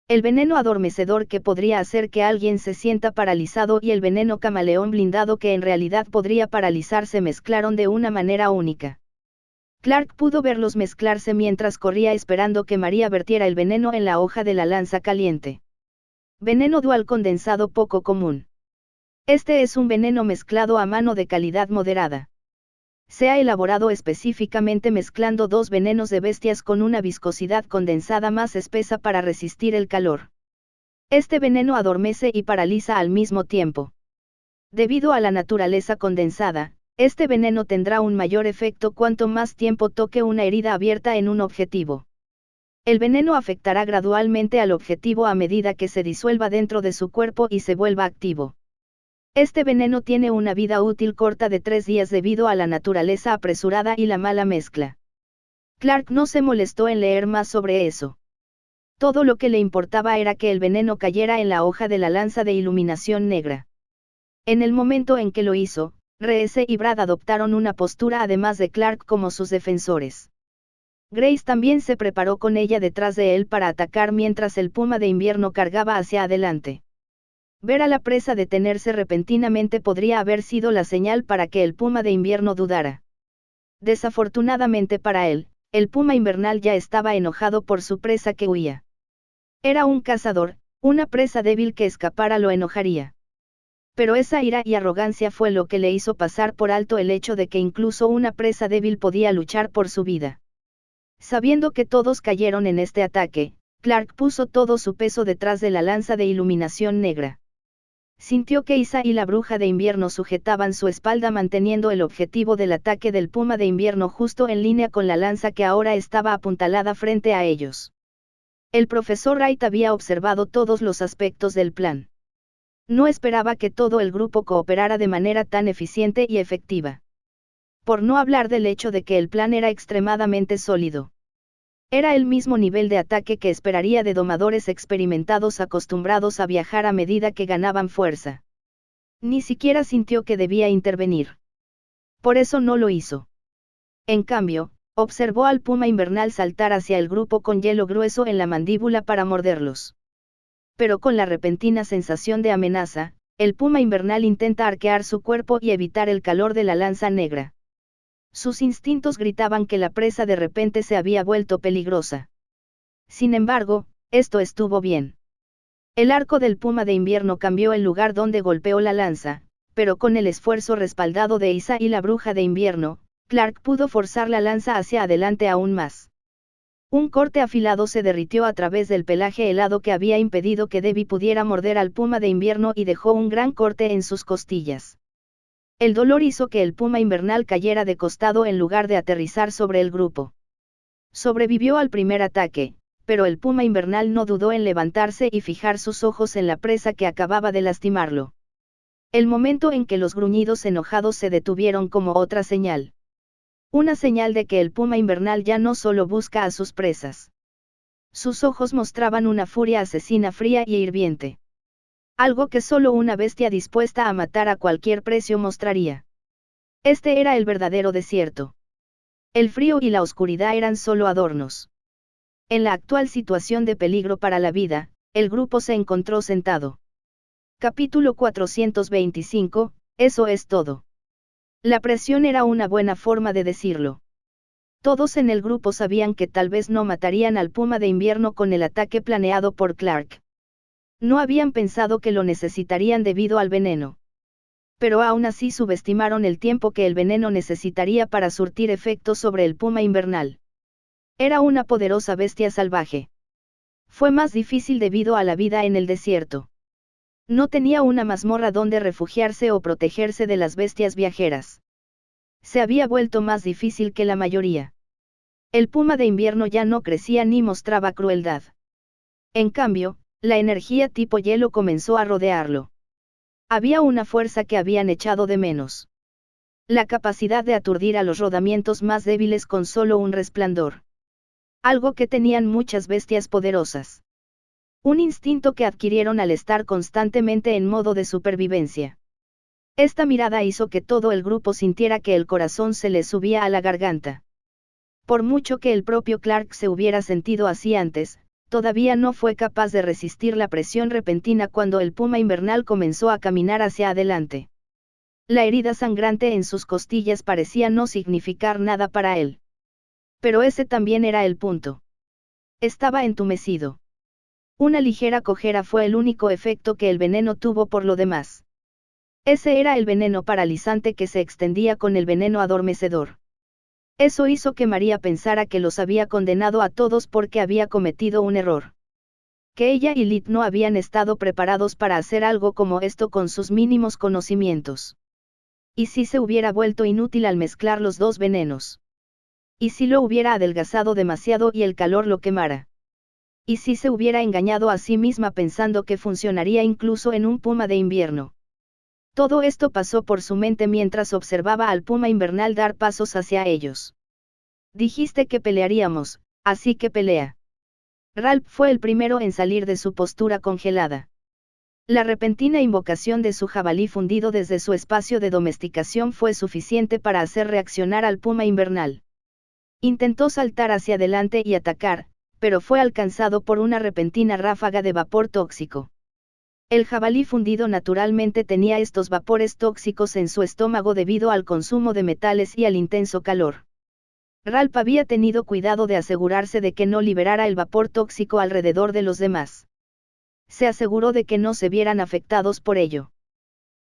El veneno adormecedor que podría hacer que alguien se sienta paralizado y el veneno camaleón blindado que en realidad podría paralizar se mezclaron de una manera única. Clark pudo verlos mezclarse mientras corría esperando que María vertiera el veneno en la hoja de la lanza caliente. Veneno dual condensado poco común. Este es un veneno mezclado a mano de calidad moderada. Se ha elaborado específicamente mezclando dos venenos de bestias con una viscosidad condensada más espesa para resistir el calor. Este veneno adormece y paraliza al mismo tiempo. Debido a la naturaleza condensada, este veneno tendrá un mayor efecto cuanto más tiempo toque una herida abierta en un objetivo. El veneno afectará gradualmente al objetivo a medida que se disuelva dentro de su cuerpo y se vuelva activo. Este veneno tiene una vida útil corta de 3 días debido a la naturaleza apresurada y la mala mezcla. Clark no se molestó en leer más sobre eso. Todo lo que le importaba era que el veneno cayera en la hoja de la lanza de iluminación negra. En el momento en que lo hizo, Reese y Brad adoptaron una postura además de Clark como sus defensores. Grace también se preparó con ella detrás de él para atacar mientras el puma de invierno cargaba hacia adelante. Ver a la presa detenerse repentinamente podría haber sido la señal para que el puma de invierno dudara. Desafortunadamente para él, el puma invernal ya estaba enojado por su presa que huía. Era un cazador, una presa débil que escapara lo enojaría. Pero esa ira y arrogancia fue lo que le hizo pasar por alto el hecho de que incluso una presa débil podía luchar por su vida. Sabiendo que todos cayeron en este ataque, Clark puso todo su peso detrás de la lanza de iluminación negra. Sintió que Isa y la bruja de invierno sujetaban su espalda manteniendo el objetivo del ataque del puma de invierno justo en línea con la lanza que ahora estaba apuntalada frente a ellos. El profesor Wright había observado todos los aspectos del plan. No esperaba que todo el grupo cooperara de manera tan eficiente y efectiva. Por no hablar del hecho de que el plan era extremadamente sólido. Era el mismo nivel de ataque que esperaría de domadores experimentados acostumbrados a viajar a medida que ganaban fuerza. Ni siquiera sintió que debía intervenir. Por eso no lo hizo. En cambio, observó al puma invernal saltar hacia el grupo con hielo grueso en la mandíbula para morderlos. Pero con la repentina sensación de amenaza, el puma invernal intenta arquear su cuerpo y evitar el calor de la lanza negra. Sus instintos gritaban que la presa de repente se había vuelto peligrosa. Sin embargo, esto estuvo bien. El arco del puma de invierno cambió el lugar donde golpeó la lanza, pero con el esfuerzo respaldado de Isa y la bruja de invierno, Clark pudo forzar la lanza hacia adelante aún más. Un corte afilado se derritió a través del pelaje helado que había impedido que Debbie pudiera morder al puma de invierno y dejó un gran corte en sus costillas. El dolor hizo que el puma invernal cayera de costado en lugar de aterrizar sobre el grupo. Sobrevivió al primer ataque, pero el puma invernal no dudó en levantarse y fijar sus ojos en la presa que acababa de lastimarlo. El momento en que los gruñidos enojados se detuvieron como otra señal. Una señal de que el puma invernal ya no solo busca a sus presas. Sus ojos mostraban una furia asesina fría y hirviente. Algo que solo una bestia dispuesta a matar a cualquier precio mostraría. Este era el verdadero desierto. El frío y la oscuridad eran solo adornos. En la actual situación de peligro para la vida, el grupo se encontró sentado. Capítulo 425, eso es todo. La presión era una buena forma de decirlo. Todos en el grupo sabían que tal vez no matarían al puma de invierno con el ataque planeado por Clark. No habían pensado que lo necesitarían debido al veneno. Pero aún así subestimaron el tiempo que el veneno necesitaría para surtir efecto sobre el puma invernal. Era una poderosa bestia salvaje. Fue más difícil debido a la vida en el desierto. No tenía una mazmorra donde refugiarse o protegerse de las bestias viajeras. Se había vuelto más difícil que la mayoría. El puma de invierno ya no crecía ni mostraba crueldad. En cambio, la energía tipo hielo comenzó a rodearlo. Había una fuerza que habían echado de menos. La capacidad de aturdir a los rodamientos más débiles con solo un resplandor. Algo que tenían muchas bestias poderosas. Un instinto que adquirieron al estar constantemente en modo de supervivencia. Esta mirada hizo que todo el grupo sintiera que el corazón se le subía a la garganta. Por mucho que el propio Clark se hubiera sentido así antes, todavía no fue capaz de resistir la presión repentina cuando el puma invernal comenzó a caminar hacia adelante. La herida sangrante en sus costillas parecía no significar nada para él. Pero ese también era el punto. Estaba entumecido. Una ligera cojera fue el único efecto que el veneno tuvo por lo demás. Ese era el veneno paralizante que se extendía con el veneno adormecedor. Eso hizo que María pensara que los había condenado a todos porque había cometido un error. Que ella y Lid no habían estado preparados para hacer algo como esto con sus mínimos conocimientos. ¿Y si se hubiera vuelto inútil al mezclar los dos venenos? ¿Y si lo hubiera adelgazado demasiado y el calor lo quemara? ¿Y si se hubiera engañado a sí misma pensando que funcionaría incluso en un puma de invierno? Todo esto pasó por su mente mientras observaba al puma invernal dar pasos hacia ellos. Dijiste que pelearíamos, así que pelea. Ralph fue el primero en salir de su postura congelada. La repentina invocación de su jabalí fundido desde su espacio de domesticación fue suficiente para hacer reaccionar al puma invernal. Intentó saltar hacia adelante y atacar, pero fue alcanzado por una repentina ráfaga de vapor tóxico. El jabalí fundido naturalmente tenía estos vapores tóxicos en su estómago debido al consumo de metales y al intenso calor. Ralph había tenido cuidado de asegurarse de que no liberara el vapor tóxico alrededor de los demás. Se aseguró de que no se vieran afectados por ello.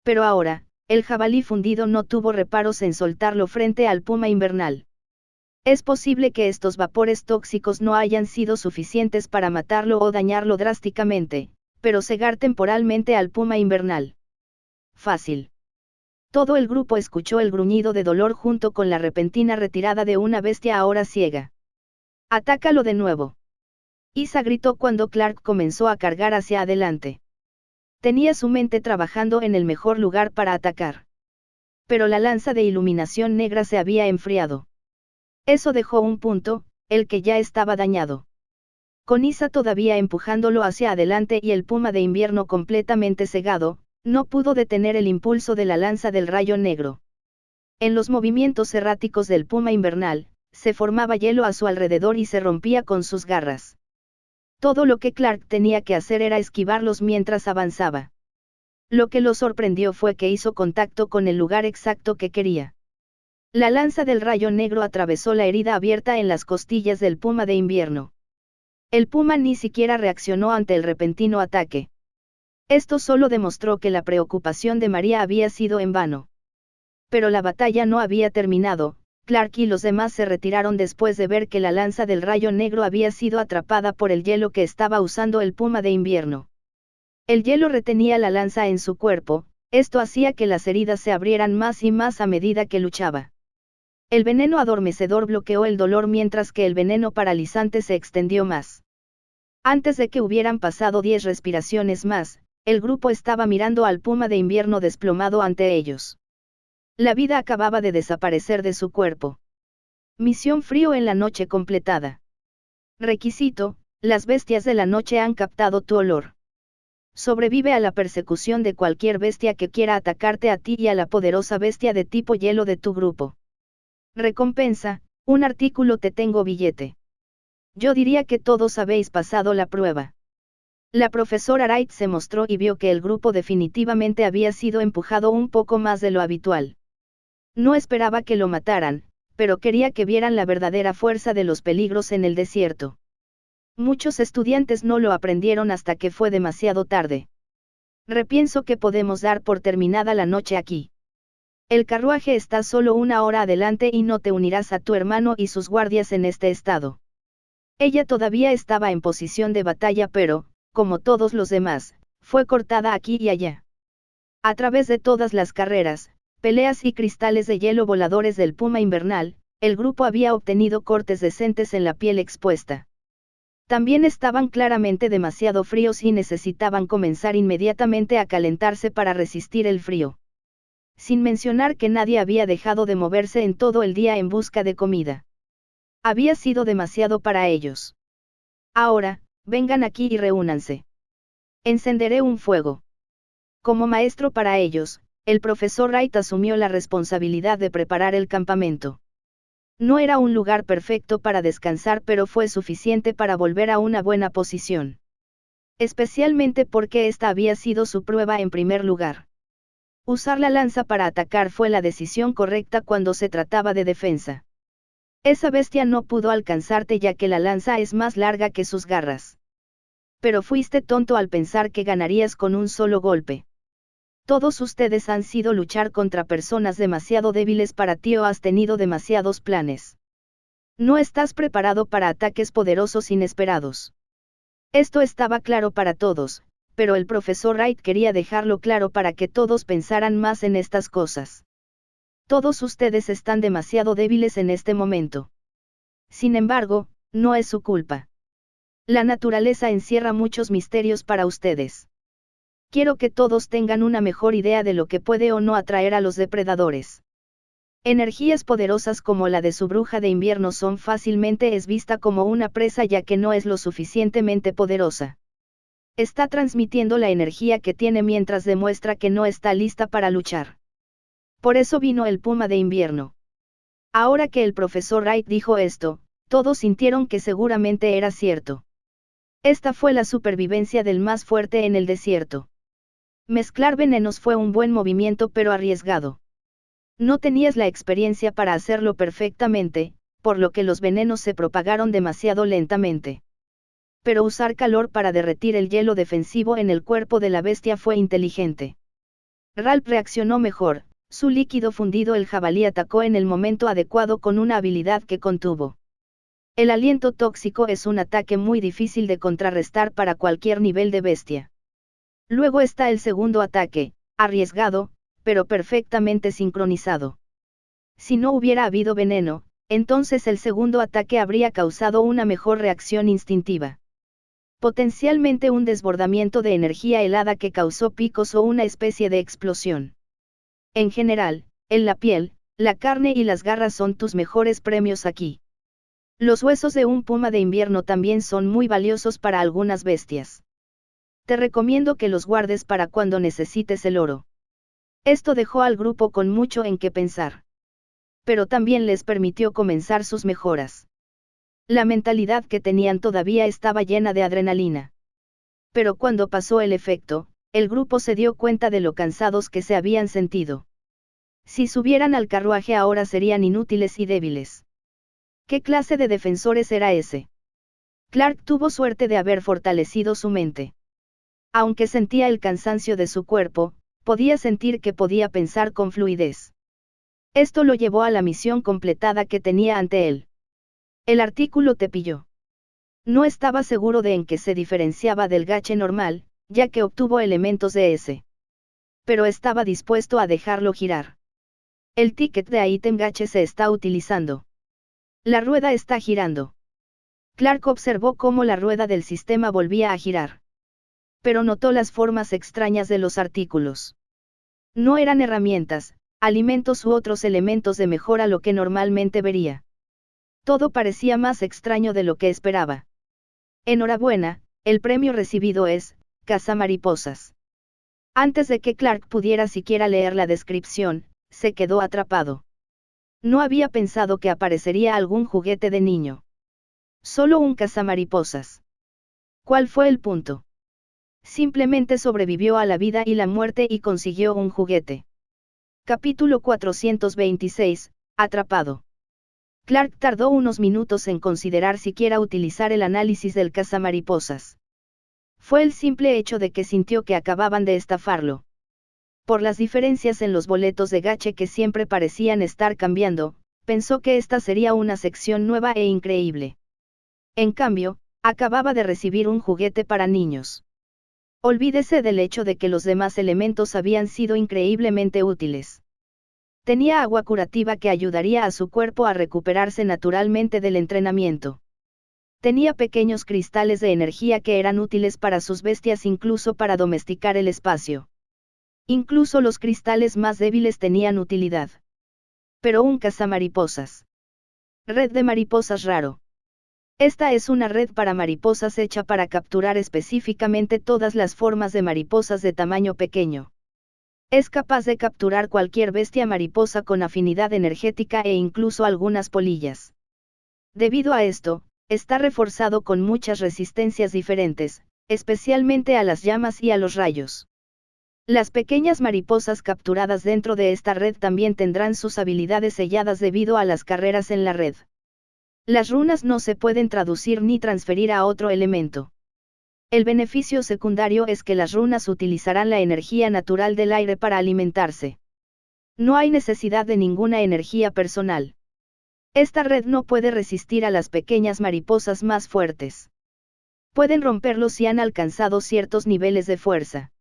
Pero ahora, el jabalí fundido no tuvo reparos en soltarlo frente al puma invernal. Es posible que estos vapores tóxicos no hayan sido suficientes para matarlo o dañarlo drásticamente, pero cegar temporalmente al puma invernal. Fácil. Todo el grupo escuchó el gruñido de dolor junto con la repentina retirada de una bestia ahora ciega. ¡Atácalo de nuevo! Isa gritó cuando Clark comenzó a cargar hacia adelante. Tenía su mente trabajando en el mejor lugar para atacar. Pero la lanza de iluminación negra se había enfriado. Eso dejó un punto, el que ya estaba dañado. Con Isa todavía empujándolo hacia adelante y el puma de invierno completamente cegado, no pudo detener el impulso de la lanza del rayo negro. En los movimientos erráticos del puma invernal, se formaba hielo a su alrededor y se rompía con sus garras. Todo lo que Clark tenía que hacer era esquivarlos mientras avanzaba. Lo que lo sorprendió fue que hizo contacto con el lugar exacto que quería. La lanza del rayo negro atravesó la herida abierta en las costillas del puma de invierno. El puma ni siquiera reaccionó ante el repentino ataque. Esto solo demostró que la preocupación de María había sido en vano. Pero la batalla no había terminado. Clark y los demás se retiraron después de ver que la lanza del rayo negro había sido atrapada por el hielo que estaba usando el puma de invierno. El hielo retenía la lanza en su cuerpo, esto hacía que las heridas se abrieran más y más a medida que luchaba. El veneno adormecedor bloqueó el dolor mientras que el veneno paralizante se extendió más. Antes de que hubieran pasado 10 respiraciones más, el grupo estaba mirando al puma de invierno desplomado ante ellos. La vida acababa de desaparecer de su cuerpo. Misión frío en la noche completada. Requisito: las bestias de la noche han captado tu olor. Sobrevive a la persecución de cualquier bestia que quiera atacarte a ti y a la poderosa bestia de tipo hielo de tu grupo. Recompensa: un artículo. Te tengo billete. Yo diría que todos habéis pasado la prueba. La profesora Wright se mostró y vio que el grupo definitivamente había sido empujado un poco más de lo habitual. No esperaba que lo mataran, pero quería que vieran la verdadera fuerza de los peligros en el desierto. Muchos estudiantes no lo aprendieron hasta que fue demasiado tarde. Repienso que podemos dar por terminada la noche aquí. El carruaje está solo 1 hora adelante y no te unirás a tu hermano y sus guardias en este estado. Ella todavía estaba en posición de batalla pero, como todos los demás, fue cortada aquí y allá. A través de todas las carreras, peleas y cristales de hielo voladores del puma invernal, el grupo había obtenido cortes decentes en la piel expuesta. También estaban claramente demasiado fríos y necesitaban comenzar inmediatamente a calentarse para resistir el frío. Sin mencionar que nadie había dejado de moverse en todo el día en busca de comida. Había sido demasiado para ellos. Ahora, vengan aquí y reúnanse. Encenderé un fuego. Como maestro para ellos, el profesor Wright asumió la responsabilidad de preparar el campamento. No era un lugar perfecto para descansar, pero fue suficiente para volver a una buena posición. Especialmente porque esta había sido su prueba en primer lugar. Usar la lanza para atacar fue la decisión correcta cuando se trataba de defensa. Esa bestia no pudo alcanzarte ya que la lanza es más larga que sus garras. Pero fuiste tonto al pensar que ganarías con un solo golpe. Todos ustedes han sido luchar contra personas demasiado débiles para ti o has tenido demasiados planes. No estás preparado para ataques poderosos inesperados. Esto estaba claro para todos, pero el profesor Wright quería dejarlo claro para que todos pensaran más en estas cosas. Todos ustedes están demasiado débiles en este momento. Sin embargo, no es su culpa. La naturaleza encierra muchos misterios para ustedes. Quiero que todos tengan una mejor idea de lo que puede o no atraer a los depredadores. Energías poderosas como la de su bruja de invierno son fácilmente es vista como una presa ya que no es lo suficientemente poderosa. Está transmitiendo la energía que tiene mientras demuestra que no está lista para luchar. Por eso vino el puma de invierno. Ahora que el profesor Wright dijo esto, todos sintieron que seguramente era cierto. Esta fue la supervivencia del más fuerte en el desierto. Mezclar venenos fue un buen movimiento pero arriesgado. No tenías la experiencia para hacerlo perfectamente, por lo que los venenos se propagaron demasiado lentamente. Pero usar calor para derretir el hielo defensivo en el cuerpo de la bestia fue inteligente. Ralph reaccionó mejor, su líquido fundido el jabalí atacó en el momento adecuado con una habilidad que contuvo. El aliento tóxico es un ataque muy difícil de contrarrestar para cualquier nivel de bestia. Luego está el segundo ataque, arriesgado, pero perfectamente sincronizado. Si no hubiera habido veneno, entonces el segundo ataque habría causado una mejor reacción instintiva. Potencialmente un desbordamiento de energía helada que causó picos o una especie de explosión. En general, en la piel, la carne y las garras son tus mejores premios aquí. Los huesos de un puma de invierno también son muy valiosos para algunas bestias. Te recomiendo que los guardes para cuando necesites el oro. Esto dejó al grupo con mucho en qué pensar. Pero también les permitió comenzar sus mejoras. La mentalidad que tenían todavía estaba llena de adrenalina. Pero cuando pasó el efecto, el grupo se dio cuenta de lo cansados que se habían sentido. Si subieran al carruaje ahora serían inútiles y débiles. ¿Qué clase de defensores era ese? Clark tuvo suerte de haber fortalecido su mente. Aunque sentía el cansancio de su cuerpo, podía sentir que podía pensar con fluidez. Esto lo llevó a la misión completada que tenía ante él. El artículo te pilló. No estaba seguro de en qué se diferenciaba del gache normal, ya que obtuvo elementos de ese. Pero estaba dispuesto a dejarlo girar. El ticket de ítem gache se está utilizando. La rueda está girando. Clark observó cómo la rueda del sistema volvía a girar. Pero notó las formas extrañas de los artículos. No eran herramientas, alimentos u otros elementos de mejora lo que normalmente vería. Todo parecía más extraño de lo que esperaba. Enhorabuena, el premio recibido es, cazamariposas. Antes de que Clark pudiera siquiera leer la descripción, se quedó atrapado. No había pensado que aparecería algún juguete de niño. Solo un cazamariposas. ¿Cuál fue el punto? Simplemente sobrevivió a la vida y la muerte y consiguió un juguete. Capítulo 426, Atrapado. Clark tardó unos minutos en considerar siquiera utilizar el análisis del cazamariposas. Fue el simple hecho de que sintió que acababan de estafarlo. Por las diferencias en los boletos de gache que siempre parecían estar cambiando, pensó que esta sería una sección nueva e increíble. En cambio, acababa de recibir un juguete para niños. Olvídese del hecho de que los demás elementos habían sido increíblemente útiles. Tenía agua curativa que ayudaría a su cuerpo a recuperarse naturalmente del entrenamiento. Tenía pequeños cristales de energía que eran útiles para sus bestias, incluso para domesticar el espacio. Incluso los cristales más débiles tenían utilidad. Pero un cazamariposas. Red de mariposas raro. Esta es una red para mariposas hecha para capturar específicamente todas las formas de mariposas de tamaño pequeño. Es capaz de capturar cualquier bestia mariposa con afinidad energética e incluso algunas polillas. Debido a esto, está reforzado con muchas resistencias diferentes, especialmente a las llamas y a los rayos. Las pequeñas mariposas capturadas dentro de esta red también tendrán sus habilidades selladas debido a las carreras en la red. Las runas no se pueden traducir ni transferir a otro elemento. El beneficio secundario es que las runas utilizarán la energía natural del aire para alimentarse. No hay necesidad de ninguna energía personal. Esta red no puede resistir a las pequeñas mariposas más fuertes. Pueden romperlos si han alcanzado ciertos niveles de fuerza.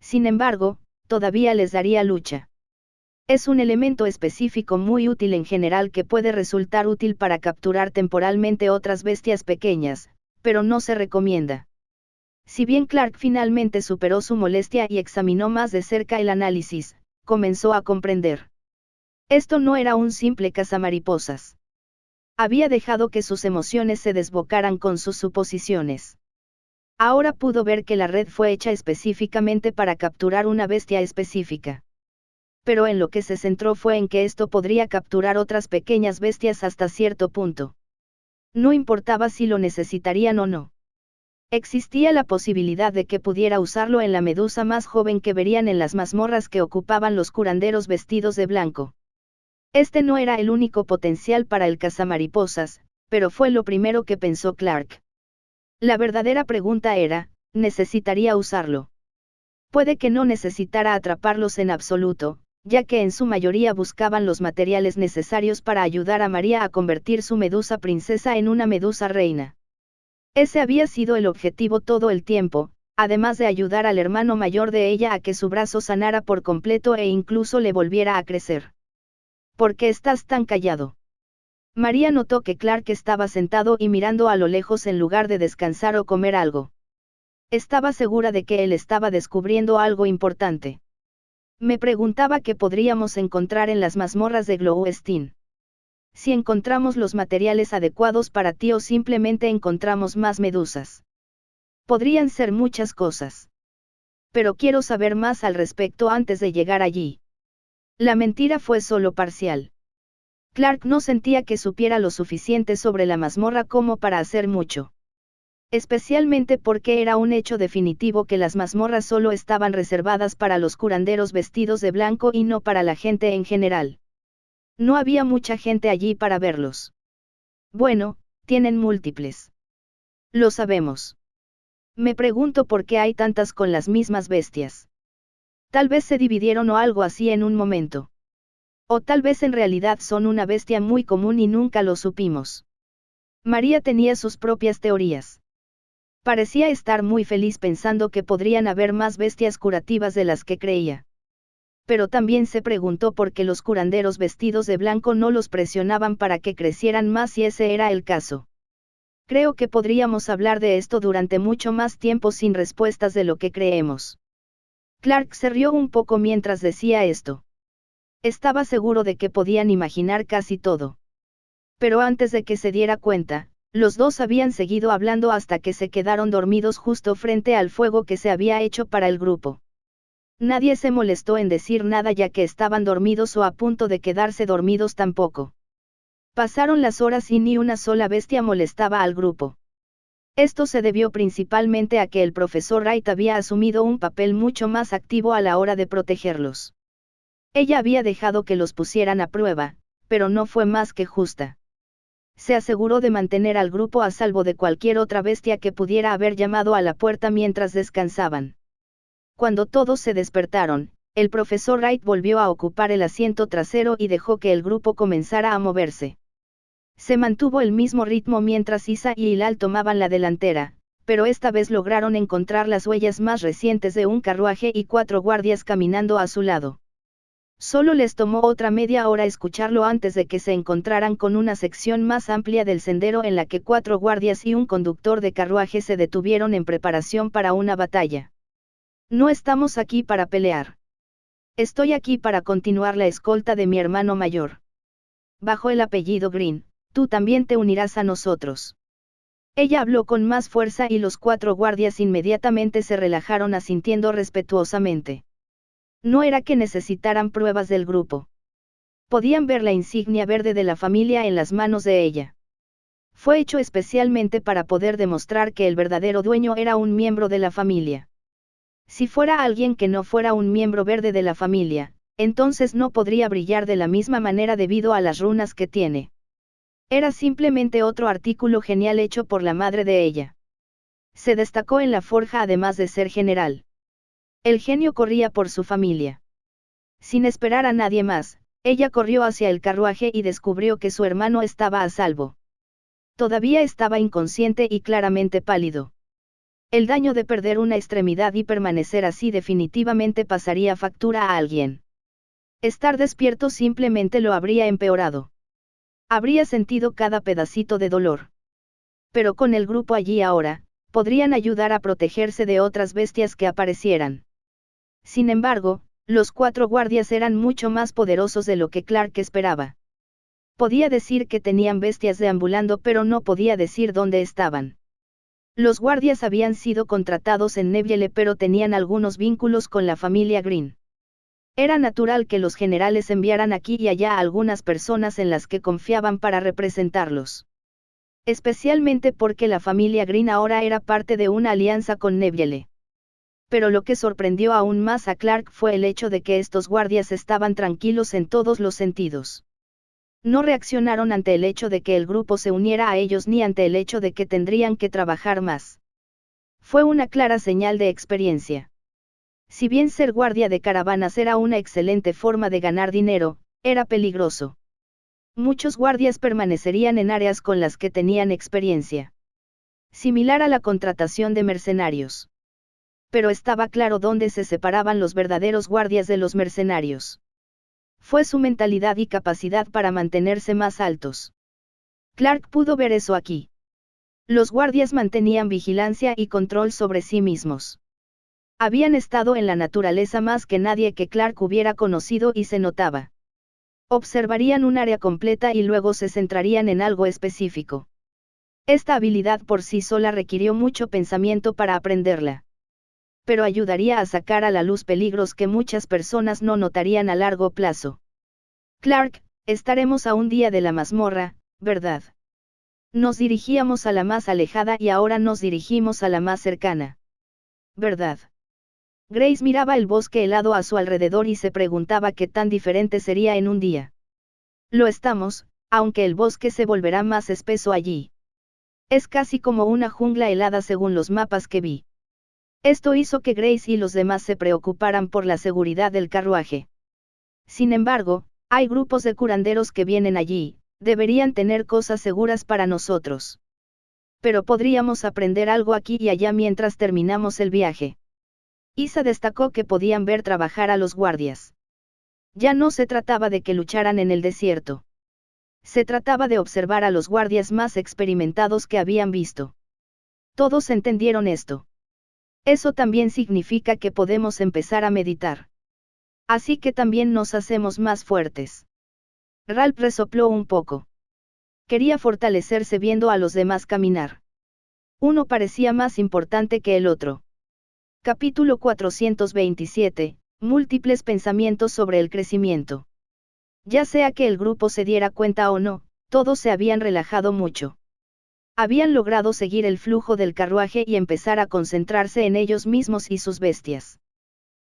Sin embargo, todavía les daría lucha. Es un elemento específico muy útil en general que puede resultar útil para capturar temporalmente otras bestias pequeñas, pero no se recomienda. Si bien Clark finalmente superó su molestia y examinó más de cerca el análisis, comenzó a comprender. Esto no era un simple cazamariposas. Había dejado que sus emociones se desbocaran con sus suposiciones. Ahora pudo ver que la red fue hecha específicamente para capturar una bestia específica. Pero en lo que se centró fue en que esto podría capturar otras pequeñas bestias hasta cierto punto. No importaba si lo necesitarían o no. Existía la posibilidad de que pudiera usarlo en la medusa más joven que verían en las mazmorras que ocupaban los curanderos vestidos de blanco. Este no era el único potencial para el cazamariposas, pero fue lo primero que pensó Clark. La verdadera pregunta era, ¿necesitaría usarlo? Puede que no necesitara atraparlos en absoluto, ya que en su mayoría buscaban los materiales necesarios para ayudar a María a convertir su medusa princesa en una medusa reina. Ese había sido el objetivo todo el tiempo, además de ayudar al hermano mayor de ella a que su brazo sanara por completo e incluso le volviera a crecer. ¿Por qué estás tan callado? María notó que Clark estaba sentado y mirando a lo lejos en lugar de descansar o comer algo. Estaba segura de que él estaba descubriendo algo importante. Me preguntaba qué podríamos encontrar en las mazmorras de Glowstein. Si encontramos los materiales adecuados para ti o simplemente encontramos más medusas. Podrían ser muchas cosas. Pero quiero saber más al respecto antes de llegar allí. La mentira fue solo parcial. Clark no sentía que supiera lo suficiente sobre la mazmorra como para hacer mucho. Especialmente porque era un hecho definitivo que las mazmorras solo estaban reservadas para los curanderos vestidos de blanco y no para la gente en general. No había mucha gente allí para verlos. Bueno, tienen múltiples. Lo sabemos. Me pregunto por qué hay tantas con las mismas bestias. Tal vez se dividieron o algo así en un momento. O tal vez en realidad son una bestia muy común y nunca lo supimos. María tenía sus propias teorías. Parecía estar muy feliz pensando que podrían haber más bestias curativas de las que creía. Pero también se preguntó por qué los curanderos vestidos de blanco no los presionaban para que crecieran más si ese era el caso. Creo que podríamos hablar de esto durante mucho más tiempo sin respuestas de lo que creemos. Clark se rió un poco mientras decía esto. Estaba seguro de que podían imaginar casi todo. Pero antes de que se diera cuenta, los dos habían seguido hablando hasta que se quedaron dormidos justo frente al fuego que se había hecho para el grupo. Nadie se molestó en decir nada ya que estaban dormidos o a punto de quedarse dormidos tampoco. Pasaron las horas y ni una sola bestia molestaba al grupo. Esto se debió principalmente a que el profesor Wright había asumido un papel mucho más activo a la hora de protegerlos. Ella había dejado que los pusieran a prueba, pero no fue más que justa. Se aseguró de mantener al grupo a salvo de cualquier otra bestia que pudiera haber llamado a la puerta mientras descansaban. Cuando todos se despertaron, el profesor Wright volvió a ocupar el asiento trasero y dejó que el grupo comenzara a moverse. Se mantuvo el mismo ritmo mientras Isa y Hilal tomaban la delantera, pero esta vez lograron encontrar las huellas más recientes de un carruaje y 4 guardias caminando a su lado. Solo les tomó otra media hora escucharlo antes de que se encontraran con una sección más amplia del sendero en la que 4 guardias y un conductor de carruaje se detuvieron en preparación para una batalla. No estamos aquí para pelear. Estoy aquí para continuar la escolta de mi hermano mayor. Bajo el apellido Green, tú también te unirás a nosotros. Ella habló con más fuerza y los 4 guardias inmediatamente se relajaron asintiendo respetuosamente. No era que necesitaran pruebas del grupo. Podían ver la insignia verde de la familia en las manos de ella. Fue hecho especialmente para poder demostrar que el verdadero dueño era un miembro de la familia. Si fuera alguien que no fuera un miembro verde de la familia, entonces no podría brillar de la misma manera debido a las runas que tiene. Era simplemente otro artículo genial hecho por la madre de ella. Se destacó en la forja además de ser general. El genio corría por su familia. Sin esperar a nadie más, ella corrió hacia el carruaje y descubrió que su hermano estaba a salvo. Todavía estaba inconsciente y claramente pálido. El daño de perder una extremidad y permanecer así definitivamente pasaría factura a alguien. Estar despierto simplemente lo habría empeorado. Habría sentido cada pedacito de dolor. Pero con el grupo allí ahora, podrían ayudar a protegerse de otras bestias que aparecieran. Sin embargo, los 4 guardias eran mucho más poderosos de lo que Clark esperaba. Podía decir que tenían bestias deambulando, pero no podía decir dónde estaban. Los guardias habían sido contratados en Nebbiele, pero tenían algunos vínculos con la familia Green. Era natural que los generales enviaran aquí y allá a algunas personas en las que confiaban para representarlos. Especialmente porque la familia Green ahora era parte de una alianza con Nebbiele. Pero lo que sorprendió aún más a Clark fue el hecho de que estos guardias estaban tranquilos en todos los sentidos. No reaccionaron ante el hecho de que el grupo se uniera a ellos ni ante el hecho de que tendrían que trabajar más. Fue una clara señal de experiencia. Si bien ser guardia de caravanas era una excelente forma de ganar dinero, era peligroso. Muchos guardias permanecerían en áreas con las que tenían experiencia. Similar a la contratación de mercenarios. Pero estaba claro dónde se separaban los verdaderos guardias de los mercenarios. Fue su mentalidad y capacidad para mantenerse más altos. Clark pudo ver eso aquí. Los guardias mantenían vigilancia y control sobre sí mismos. Habían estado en la naturaleza más que nadie que Clark hubiera conocido y se notaba. Observarían un área completa y luego se centrarían en algo específico. Esta habilidad por sí sola requirió mucho pensamiento para aprenderla. Pero ayudaría a sacar a la luz peligros que muchas personas no notarían a largo plazo. Clark, estaremos a un día de la mazmorra, ¿verdad? Nos dirigíamos a la más alejada y ahora nos dirigimos a la más cercana. ¿Verdad? Grace miraba el bosque helado a su alrededor y se preguntaba qué tan diferente sería en un día. Lo estamos, aunque el bosque se volverá más espeso allí. Es casi como una jungla helada según los mapas que vi. Esto hizo que Grace y los demás se preocuparan por la seguridad del carruaje. Sin embargo, hay grupos de curanderos que vienen allí, deberían tener cosas seguras para nosotros. Pero podríamos aprender algo aquí y allá mientras terminamos el viaje. Isa destacó que podían ver trabajar a los guardias. Ya no se trataba de que lucharan en el desierto. Se trataba de observar a los guardias más experimentados que habían visto. Todos entendieron esto. Eso también significa que podemos empezar a meditar. Así que también nos hacemos más fuertes. Ralph resopló un poco. Quería fortalecerse viendo a los demás caminar. Uno parecía más importante que el otro. Capítulo 427, múltiples pensamientos sobre el crecimiento. Ya sea que el grupo se diera cuenta o no, todos se habían relajado mucho. Habían logrado seguir el flujo del carruaje y empezar a concentrarse en ellos mismos y sus bestias.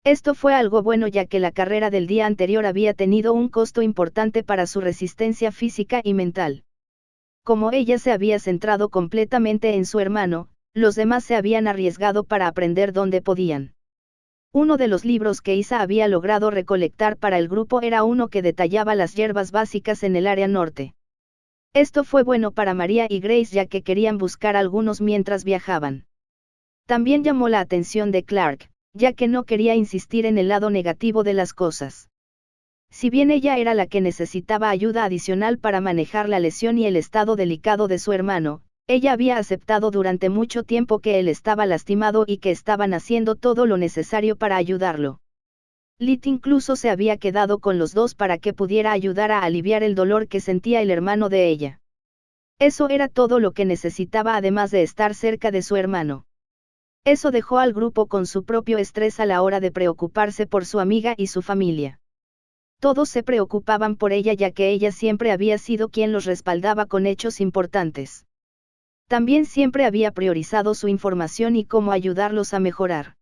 Esto fue algo bueno ya que la carrera del día anterior había tenido un costo importante para su resistencia física y mental. Como ella se había centrado completamente en su hermano, los demás se habían arriesgado para aprender donde podían. Uno de los libros que Isa había logrado recolectar para el grupo era uno que detallaba las hierbas básicas en el área norte. Esto fue bueno para María y Grace ya que querían buscar algunos mientras viajaban. También llamó la atención de Clark, ya que no quería insistir en el lado negativo de las cosas. Si bien ella era la que necesitaba ayuda adicional para manejar la lesión y el estado delicado de su hermano, ella había aceptado durante mucho tiempo que él estaba lastimado y que estaban haciendo todo lo necesario para ayudarlo. Lit incluso se había quedado con los dos para que pudiera ayudar a aliviar el dolor que sentía el hermano de ella. Eso era todo lo que necesitaba además de estar cerca de su hermano. Eso dejó al grupo con su propio estrés a la hora de preocuparse por su amiga y su familia. Todos se preocupaban por ella ya que ella siempre había sido quien los respaldaba con hechos importantes. También siempre había priorizado su información y cómo ayudarlos a mejorar.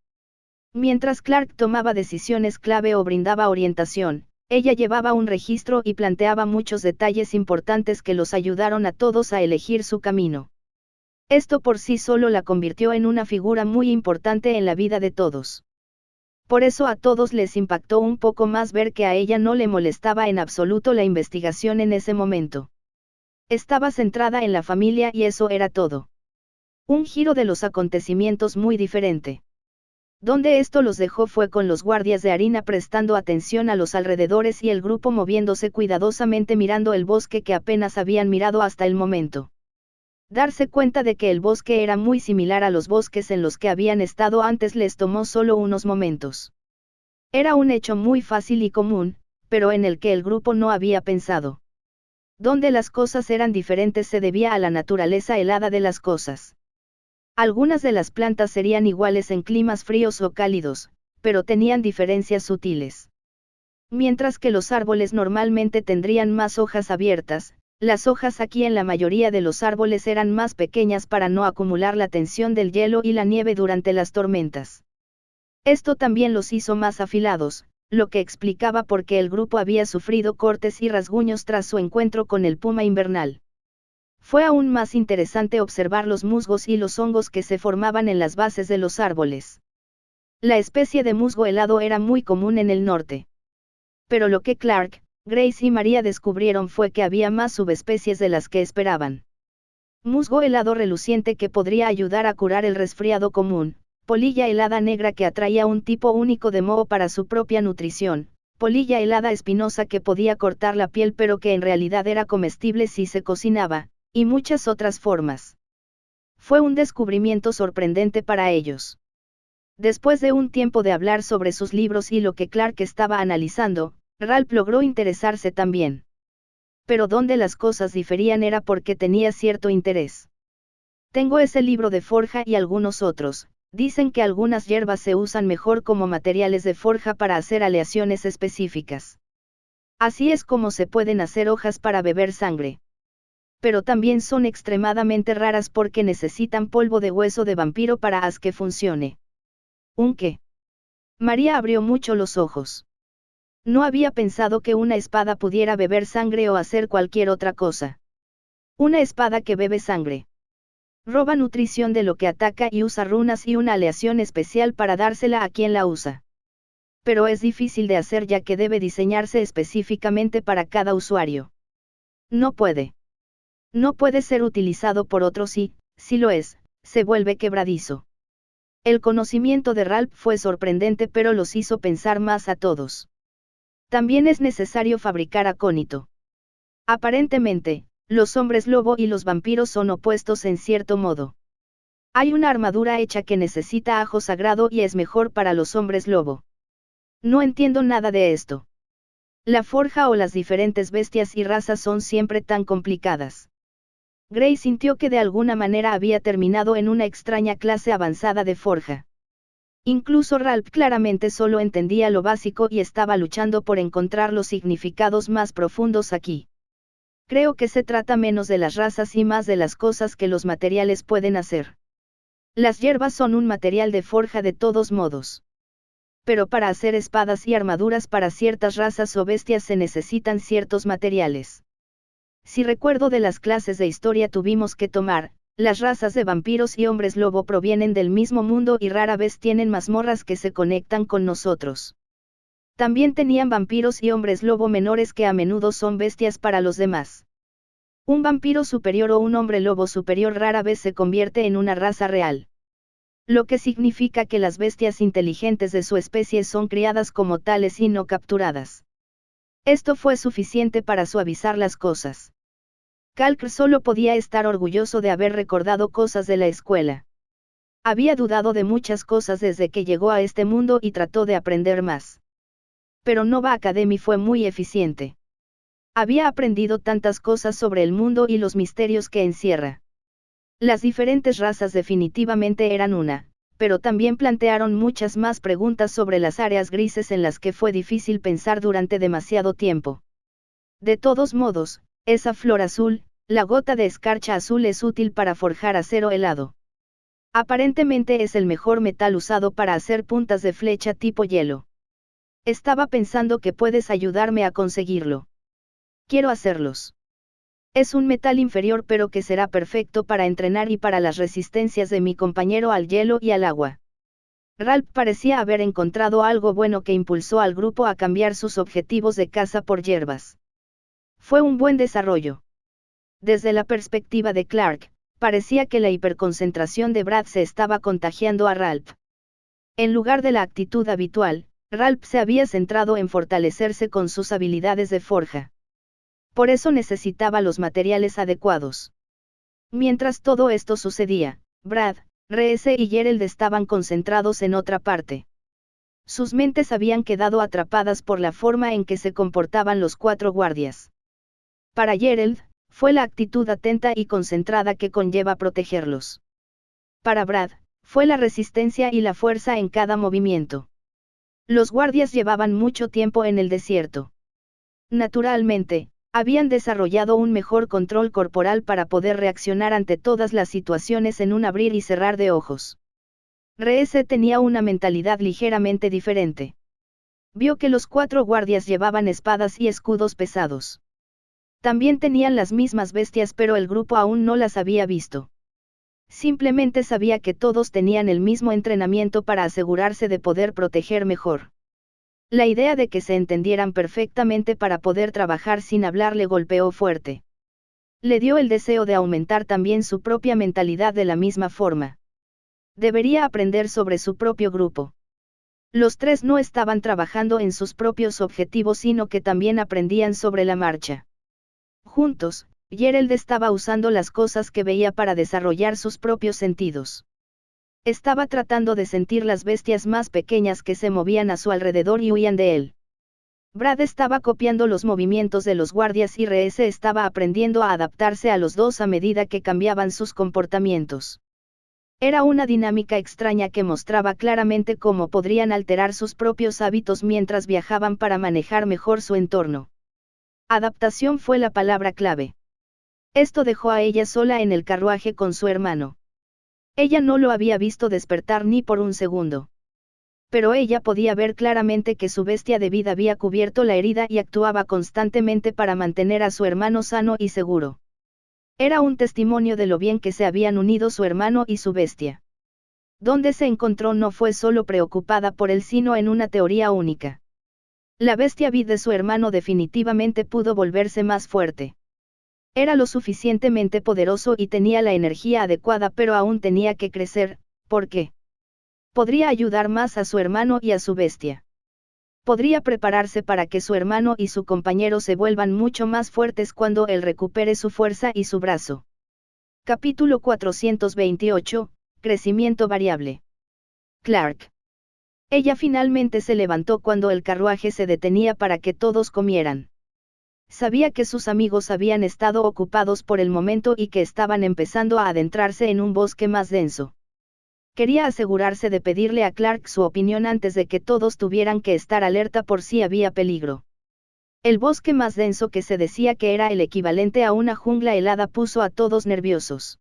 Mientras Clark tomaba decisiones clave o brindaba orientación, ella llevaba un registro y planteaba muchos detalles importantes que los ayudaron a todos a elegir su camino. Esto por sí solo la convirtió en una figura muy importante en la vida de todos. Por eso a todos les impactó un poco más ver que a ella no le molestaba en absoluto la investigación en ese momento. Estaba centrada en la familia y eso era todo. Un giro de los acontecimientos muy diferente. Donde esto los dejó fue con los guardias de harina prestando atención a los alrededores y el grupo moviéndose cuidadosamente mirando el bosque que apenas habían mirado hasta el momento. Darse cuenta de que el bosque era muy similar a los bosques en los que habían estado antes les tomó solo unos momentos. Era un hecho muy fácil y común, pero en el que el grupo no había pensado. Donde las cosas eran diferentes se debía a la naturaleza helada de las cosas. Algunas de las plantas serían iguales en climas fríos o cálidos, pero tenían diferencias sutiles. Mientras que los árboles normalmente tendrían más hojas abiertas, las hojas aquí en la mayoría de los árboles eran más pequeñas para no acumular la tensión del hielo y la nieve durante las tormentas. Esto también los hizo más afilados, lo que explicaba por qué el grupo había sufrido cortes y rasguños tras su encuentro con el puma invernal. Fue aún más interesante observar los musgos y los hongos que se formaban en las bases de los árboles. La especie de musgo helado era muy común en el norte. Pero lo que Clark, Grace y María descubrieron fue que había más subespecies de las que esperaban. Musgo helado reluciente que podría ayudar a curar el resfriado común, polilla helada negra que atraía un tipo único de moho para su propia nutrición, polilla helada espinosa que podía cortar la piel pero que en realidad era comestible si se cocinaba, y muchas otras formas. Fue un descubrimiento sorprendente para ellos. Después de un tiempo de hablar sobre sus libros y lo que Clark estaba analizando, Ralph logró interesarse también. Pero donde las cosas diferían era porque tenía cierto interés. Tengo ese libro de forja y algunos otros. Dicen que algunas hierbas se usan mejor como materiales de forja para hacer aleaciones específicas. Así es como se pueden hacer hojas para beber sangre. Pero también son extremadamente raras porque necesitan polvo de hueso de vampiro para que funcione. ¿Un qué? María abrió mucho los ojos. No había pensado que una espada pudiera beber sangre o hacer cualquier otra cosa. Una espada que bebe sangre. Roba nutrición de lo que ataca y usa runas y una aleación especial para dársela a quien la usa. Pero es difícil de hacer ya que debe diseñarse específicamente para cada usuario. No puede. No puede ser utilizado por otros y, si lo es, se vuelve quebradizo. El conocimiento de Ralph fue sorprendente pero los hizo pensar más a todos. También es necesario fabricar acónito. Aparentemente, los hombres lobo y los vampiros son opuestos en cierto modo. Hay una armadura hecha que necesita ajo sagrado y es mejor para los hombres lobo. No entiendo nada de esto. La forja o las diferentes bestias y razas son siempre tan complicadas. Grace sintió que de alguna manera había terminado en una extraña clase avanzada de forja. Incluso Ralph claramente solo entendía lo básico y estaba luchando por encontrar los significados más profundos aquí. Creo que se trata menos de las razas y más de las cosas que los materiales pueden hacer. Las hierbas son un material de forja de todos modos. Pero para hacer espadas y armaduras para ciertas razas o bestias se necesitan ciertos materiales. Si recuerdo de las clases de historia tuvimos que tomar, las razas de vampiros y hombres lobo provienen del mismo mundo y rara vez tienen mazmorras que se conectan con nosotros. También tenían vampiros y hombres lobo menores que a menudo son bestias para los demás. Un vampiro superior o un hombre lobo superior rara vez se convierte en una raza real. Lo que significa que las bestias inteligentes de su especie son criadas como tales y no capturadas. Esto fue suficiente para suavizar las cosas. Calc solo podía estar orgulloso de haber recordado cosas de la escuela. Había dudado de muchas cosas desde que llegó a este mundo y trató de aprender más. Pero Nova Academy fue muy eficiente. Había aprendido tantas cosas sobre el mundo y los misterios que encierra. Las diferentes razas definitivamente eran una, pero también plantearon muchas más preguntas sobre las áreas grises en las que fue difícil pensar durante demasiado tiempo. De todos modos, esa flor azul, la gota de escarcha azul es útil para forjar acero helado. Aparentemente es el mejor metal usado para hacer puntas de flecha tipo hielo. Estaba pensando que puedes ayudarme a conseguirlo. Quiero hacerlos. Es un metal inferior pero que será perfecto para entrenar y para las resistencias de mi compañero al hielo y al agua. Ralph parecía haber encontrado algo bueno que impulsó al grupo a cambiar sus objetivos de caza por hierbas. Fue un buen desarrollo. Desde la perspectiva de Clark, parecía que la hiperconcentración de Brad se estaba contagiando a Ralph. En lugar de la actitud habitual, Ralph se había centrado en fortalecerse con sus habilidades de forja. Por eso necesitaba los materiales adecuados. Mientras todo esto sucedía, Brad, Reese y Gerald estaban concentrados en otra parte. Sus mentes habían quedado atrapadas por la forma en que se comportaban los 4 guardias. Para Gerald, fue la actitud atenta y concentrada que conlleva protegerlos. Para Brad, fue la resistencia y la fuerza en cada movimiento. Los guardias llevaban mucho tiempo en el desierto. Naturalmente, habían desarrollado un mejor control corporal para poder reaccionar ante todas las situaciones en un abrir y cerrar de ojos. Reese tenía una mentalidad ligeramente diferente. Vio que los 4 guardias llevaban espadas y escudos pesados. También tenían las mismas bestias pero el grupo aún no las había visto. Simplemente sabía que todos tenían el mismo entrenamiento para asegurarse de poder proteger mejor. La idea de que se entendieran perfectamente para poder trabajar sin hablar le golpeó fuerte. Le dio el deseo de aumentar también su propia mentalidad de la misma forma. Debería aprender sobre su propio grupo. Los 3 no estaban trabajando en sus propios objetivos sino que también aprendían sobre la marcha. Juntos, Gerald estaba usando las cosas que veía para desarrollar sus propios sentidos. Estaba tratando de sentir las bestias más pequeñas que se movían a su alrededor y huían de él. Brad estaba copiando los movimientos de los guardias y Reese estaba aprendiendo a adaptarse a los 2 a medida que cambiaban sus comportamientos. Era una dinámica extraña que mostraba claramente cómo podrían alterar sus propios hábitos mientras viajaban para manejar mejor su entorno. Adaptación fue la palabra clave. Esto dejó a ella sola en el carruaje con su hermano. Ella no lo había visto despertar ni por un segundo. Pero ella podía ver claramente que su bestia de vida había cubierto la herida y actuaba constantemente para mantener a su hermano sano y seguro. Era un testimonio de lo bien que se habían unido su hermano y su bestia. Donde se encontró no fue solo preocupada por él sino en una teoría única. La bestia vid de su hermano definitivamente pudo volverse más fuerte. Era lo suficientemente poderoso y tenía la energía adecuada pero aún tenía que crecer, ¿por qué? Podría ayudar más a su hermano y a su bestia. Podría prepararse para que su hermano y su compañero se vuelvan mucho más fuertes cuando él recupere su fuerza y su brazo. Capítulo 428, Crecimiento variable. Clark. Ella finalmente se levantó cuando el carruaje se detenía para que todos comieran. Sabía que sus amigos habían estado ocupados por el momento y que estaban empezando a adentrarse en un bosque más denso. Quería asegurarse de pedirle a Clark su opinión antes de que todos tuvieran que estar alerta por si había peligro. El bosque más denso que se decía que era el equivalente a una jungla helada puso a todos nerviosos.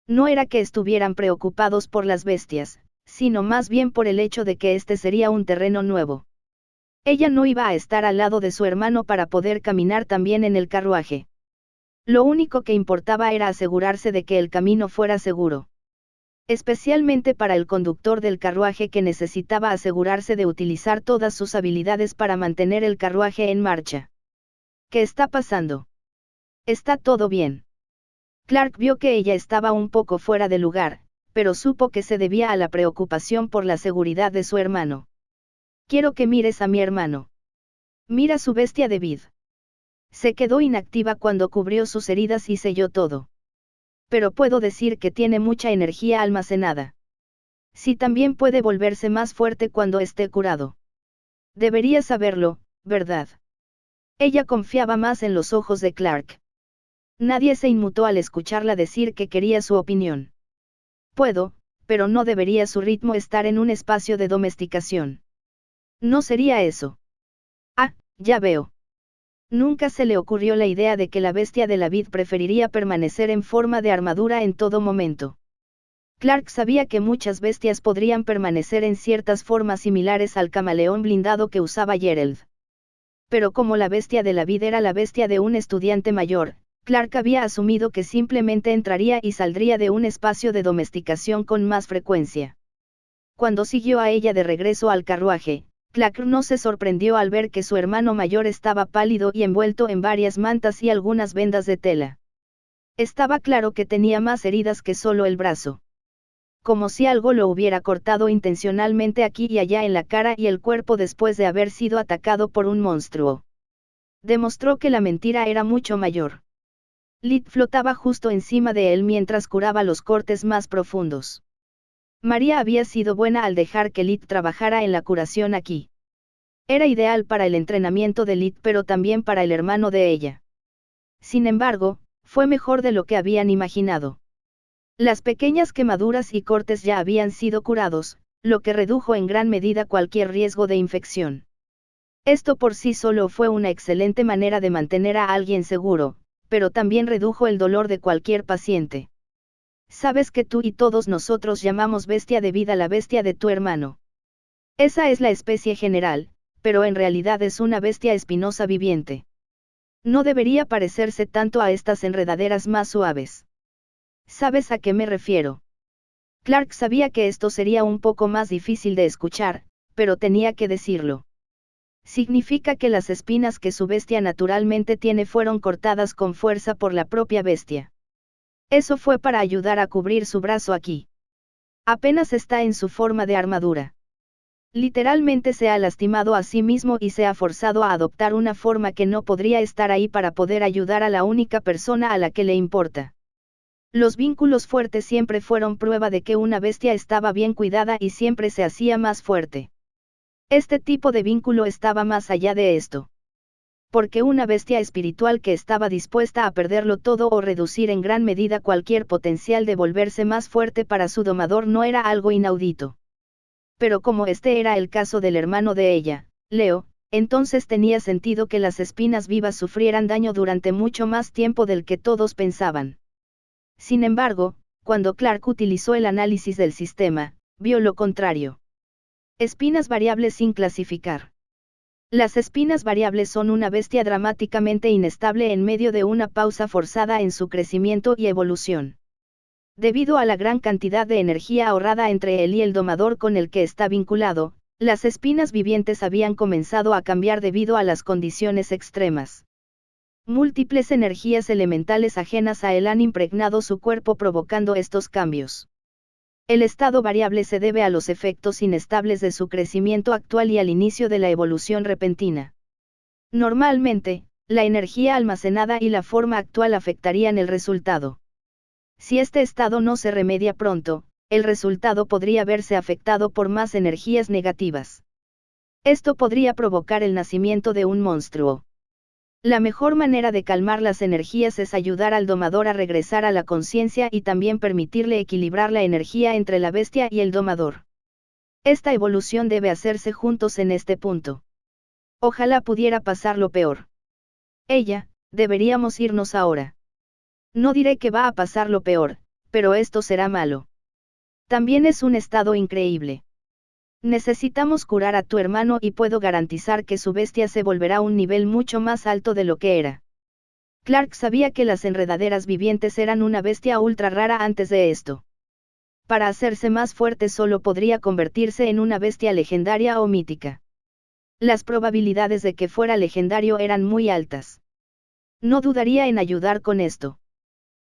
No era que estuvieran preocupados por las bestias, sino más bien por el hecho de que este sería un terreno nuevo. Ella no iba a estar al lado de su hermano para poder caminar también en el carruaje. Lo único que importaba era asegurarse de que el camino fuera seguro. Especialmente para el conductor del carruaje, que necesitaba asegurarse de utilizar todas sus habilidades para mantener el carruaje en marcha. ¿Qué está pasando? ¿Está todo bien? Clark vio que ella estaba un poco fuera de lugar, pero supo que se debía a la preocupación por la seguridad de su hermano. Quiero que mires a mi hermano. Mira su bestia de vid. Se quedó inactiva cuando cubrió sus heridas y selló todo. Pero puedo decir que tiene mucha energía almacenada. Sí, también puede volverse más fuerte cuando esté curado. Deberías saberlo, ¿verdad? Ella confiaba más en los ojos de Clark. Nadie se inmutó al escucharla decir que quería su opinión. Puedo, pero no debería su ritmo estar en un espacio de domesticación. No sería eso. Ah, ya veo. Nunca se le ocurrió la idea de que la bestia de la vid preferiría permanecer en forma de armadura en todo momento. Clark sabía que muchas bestias podrían permanecer en ciertas formas similares al camaleón blindado que usaba Gerald. Pero como la bestia de la vid era la bestia de un estudiante mayor, Clark había asumido que simplemente entraría y saldría de un espacio de domesticación con más frecuencia. Cuando siguió a ella de regreso al carruaje, Clark no se sorprendió al ver que su hermano mayor estaba pálido y envuelto en varias mantas y algunas vendas de tela. Estaba claro que tenía más heridas que solo el brazo. Como si algo lo hubiera cortado intencionalmente aquí y allá en la cara y el cuerpo después de haber sido atacado por un monstruo. Demostró que la mentira era mucho mayor. Lid flotaba justo encima de él mientras curaba los cortes más profundos. María había sido buena al dejar que Lid trabajara en la curación aquí. Era ideal para el entrenamiento de Lid, pero también para el hermano de ella. Sin embargo, fue mejor de lo que habían imaginado. Las pequeñas quemaduras y cortes ya habían sido curados, lo que redujo en gran medida cualquier riesgo de infección. Esto por sí solo fue una excelente manera de mantener a alguien seguro, pero también redujo el dolor de cualquier paciente. Sabes que tú y todos nosotros llamamos bestia de vid a la bestia de tu hermano. Esa es la especie general, pero en realidad es una bestia espinosa viviente. No debería parecerse tanto a estas enredaderas más suaves. ¿Sabes a qué me refiero? Clark sabía que esto sería un poco más difícil de escuchar, pero tenía que decirlo. Significa que las espinas que su bestia naturalmente tiene fueron cortadas con fuerza por la propia bestia. Eso fue para ayudar a cubrir su brazo aquí. Apenas está en su forma de armadura. Literalmente se ha lastimado a sí mismo y se ha forzado a adoptar una forma que no podría estar ahí para poder ayudar a la única persona a la que le importa. Los vínculos fuertes siempre fueron prueba de que una bestia estaba bien cuidada y siempre se hacía más fuerte. Este tipo de vínculo estaba más allá de esto. Porque una bestia espiritual que estaba dispuesta a perderlo todo o reducir en gran medida cualquier potencial de volverse más fuerte para su domador no era algo inaudito. Pero como este era el caso del hermano de ella, Leo, entonces tenía sentido que las espinas vivas sufrieran daño durante mucho más tiempo del que todos pensaban. Sin embargo, cuando Clark utilizó el análisis del sistema, vio lo contrario. Espinas variables sin clasificar. Las espinas variables son una bestia dramáticamente inestable en medio de una pausa forzada en su crecimiento y evolución. Debido a la gran cantidad de energía ahorrada entre él y el domador con el que está vinculado, las espinas vivientes habían comenzado a cambiar debido a las condiciones extremas. Múltiples energías elementales ajenas a él han impregnado su cuerpo provocando estos cambios. El estado variable se debe a los efectos inestables de su crecimiento actual y al inicio de la evolución repentina. Normalmente, la energía almacenada y la forma actual afectarían el resultado. Si este estado no se remedia pronto, el resultado podría verse afectado por más energías negativas. Esto podría provocar el nacimiento de un monstruo. La mejor manera de calmar las energías es ayudar al domador a regresar a la conciencia y también permitirle equilibrar la energía entre la bestia y el domador. Esta evolución debe hacerse juntos en este punto. Ojalá pudiera pasar lo peor. Deberíamos irnos ahora. No diré que va a pasar lo peor, pero esto será malo. También es un estado increíble. Necesitamos curar a tu hermano y puedo garantizar que su bestia se volverá a un nivel mucho más alto de lo que era. Clark sabía que las enredaderas vivientes eran una bestia ultra rara antes de esto. Para hacerse más fuerte solo podría convertirse en una bestia legendaria o mítica. Las probabilidades de que fuera legendario eran muy altas. No dudaría en ayudar con esto.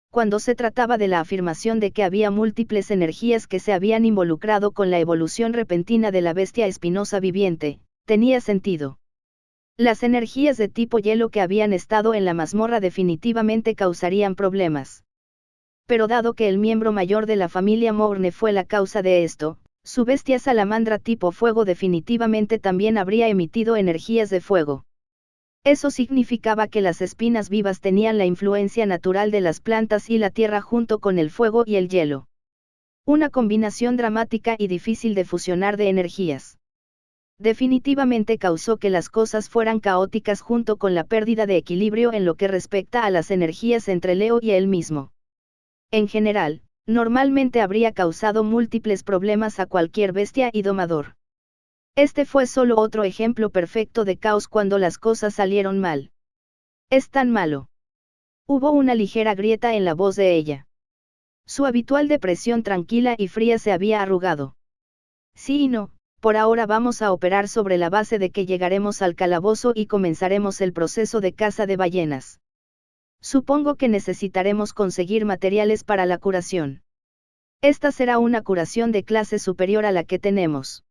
Cuando se trataba de la afirmación de que había múltiples energías que se habían involucrado con la evolución repentina de la bestia espinosa viviente, tenía sentido. Las energías de tipo hielo que habían estado en la mazmorra definitivamente causarían problemas. Pero dado que el miembro mayor de la familia Mourne fue la causa de esto, su bestia salamandra tipo fuego definitivamente también habría emitido energías de fuego. Eso significaba que las espinas vivas tenían la influencia natural de las plantas y la tierra junto con el fuego y el hielo. Una combinación dramática y difícil de fusionar de energías. Definitivamente causó que las cosas fueran caóticas junto con la pérdida de equilibrio en lo que respecta a las energías entre Leo y él mismo. En general, normalmente habría causado múltiples problemas a cualquier bestia y domador. Este fue solo otro ejemplo perfecto de caos cuando las cosas salieron mal. Es tan malo. Hubo una ligera grieta en la voz de ella. Su habitual depresión tranquila y fría se había arrugado. Sí y no, por ahora vamos a operar sobre la base de que llegaremos al calabozo y comenzaremos el proceso de caza de ballenas. Supongo que necesitaremos conseguir materiales para la curación. Esta será una curación de clase superior a la que tenemos.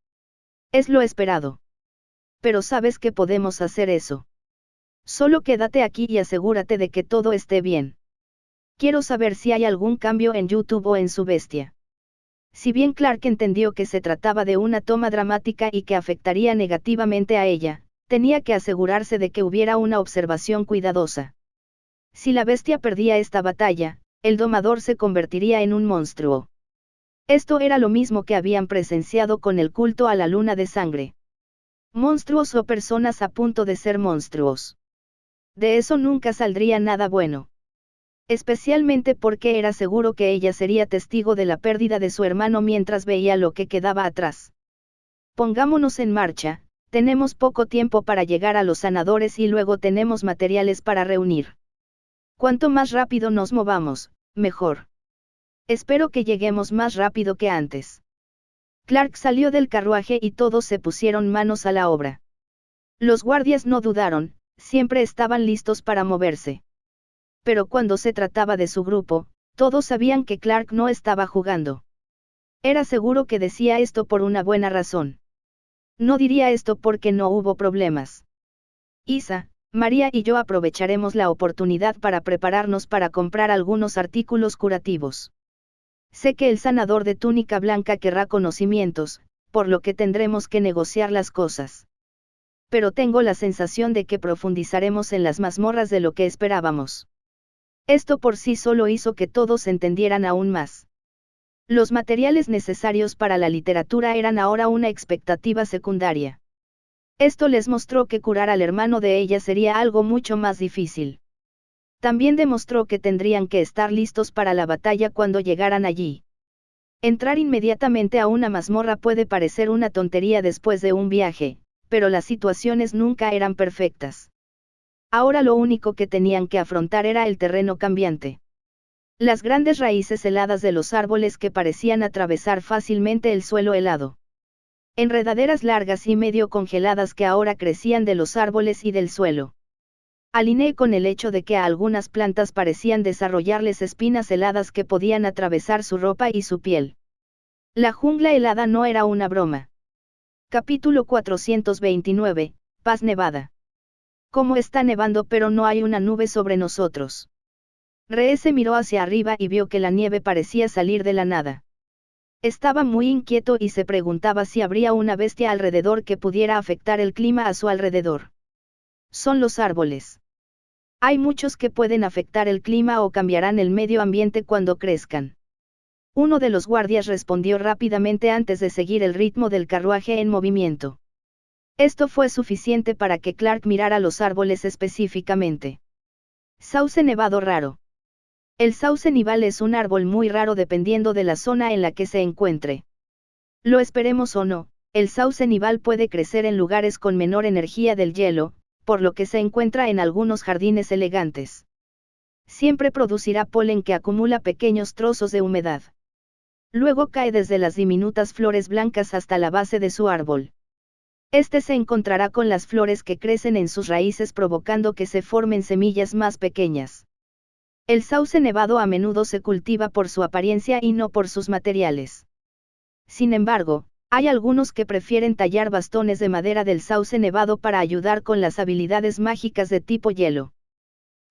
Es lo esperado. Pero sabes que podemos hacer eso. Solo quédate aquí y asegúrate de que todo esté bien. Quiero saber si hay algún cambio en YouTube o en su bestia. Si bien Clark entendió que se trataba de una toma dramática y que afectaría negativamente a ella, tenía que asegurarse de que hubiera una observación cuidadosa. Si la bestia perdía esta batalla, el domador se convertiría en un monstruo. Esto era lo mismo que habían presenciado con el culto a la luna de sangre. Monstruos o personas a punto de ser monstruos. De eso nunca saldría nada bueno. Especialmente porque era seguro que ella sería testigo de la pérdida de su hermano mientras veía lo que quedaba atrás. Pongámonos en marcha, tenemos poco tiempo para llegar a los sanadores y luego tenemos materiales para reunir. Cuanto más rápido nos movamos, mejor. Espero que lleguemos más rápido que antes. Clark salió del carruaje y todos se pusieron manos a la obra. Los guardias no dudaron, siempre estaban listos para moverse. Pero cuando se trataba de su grupo, todos sabían que Clark no estaba jugando. Era seguro que decía esto por una buena razón. No diría esto porque no hubo problemas. Isa, María y yo aprovecharemos la oportunidad para prepararnos para comprar algunos artículos curativos. Sé que el sanador de túnica blanca querrá conocimientos, por lo que tendremos que negociar las cosas. Pero tengo la sensación de que profundizaremos en las mazmorras de lo que esperábamos. Esto por sí solo hizo que todos entendieran aún más. Los materiales necesarios para la literatura eran ahora una expectativa secundaria. Esto les mostró que curar al hermano de ella sería algo mucho más difícil. También demostró que tendrían que estar listos para la batalla cuando llegaran allí. Entrar inmediatamente a una mazmorra puede parecer una tontería después de un viaje, pero las situaciones nunca eran perfectas. Ahora lo único que tenían que afrontar era el terreno cambiante. Las grandes raíces heladas de los árboles que parecían atravesar fácilmente el suelo helado. Enredaderas largas y medio congeladas que ahora crecían de los árboles y del suelo. Alineé con el hecho de que a algunas plantas parecían desarrollarles espinas heladas que podían atravesar su ropa y su piel. La jungla helada no era una broma. Capítulo 429, Paz Nevada. Como está nevando pero no hay una nube sobre nosotros. Rhea se miró hacia arriba y vio que la nieve parecía salir de la nada. Estaba muy inquieto y se preguntaba si habría una bestia alrededor que pudiera afectar el clima a su alrededor. Son los árboles. Hay muchos que pueden afectar el clima o cambiarán el medio ambiente cuando crezcan. Uno de los guardias respondió rápidamente antes de seguir el ritmo del carruaje en movimiento. Esto fue suficiente para que Clark mirara los árboles específicamente. Sauce nevado raro. El sauce nival es un árbol muy raro dependiendo de la zona en la que se encuentre. Lo esperemos o no, el sauce nival puede crecer en lugares con menor energía del hielo, por lo que se encuentra en algunos jardines elegantes. Siempre producirá polen que acumula pequeños trozos de humedad. Luego cae desde las diminutas flores blancas hasta la base de su árbol. Este se encontrará con las flores que crecen en sus raíces provocando que se formen semillas más pequeñas. El sauce nevado a menudo se cultiva por su apariencia y no por sus materiales. Sin embargo, hay algunos que prefieren tallar bastones de madera del sauce nevado para ayudar con las habilidades mágicas de tipo hielo.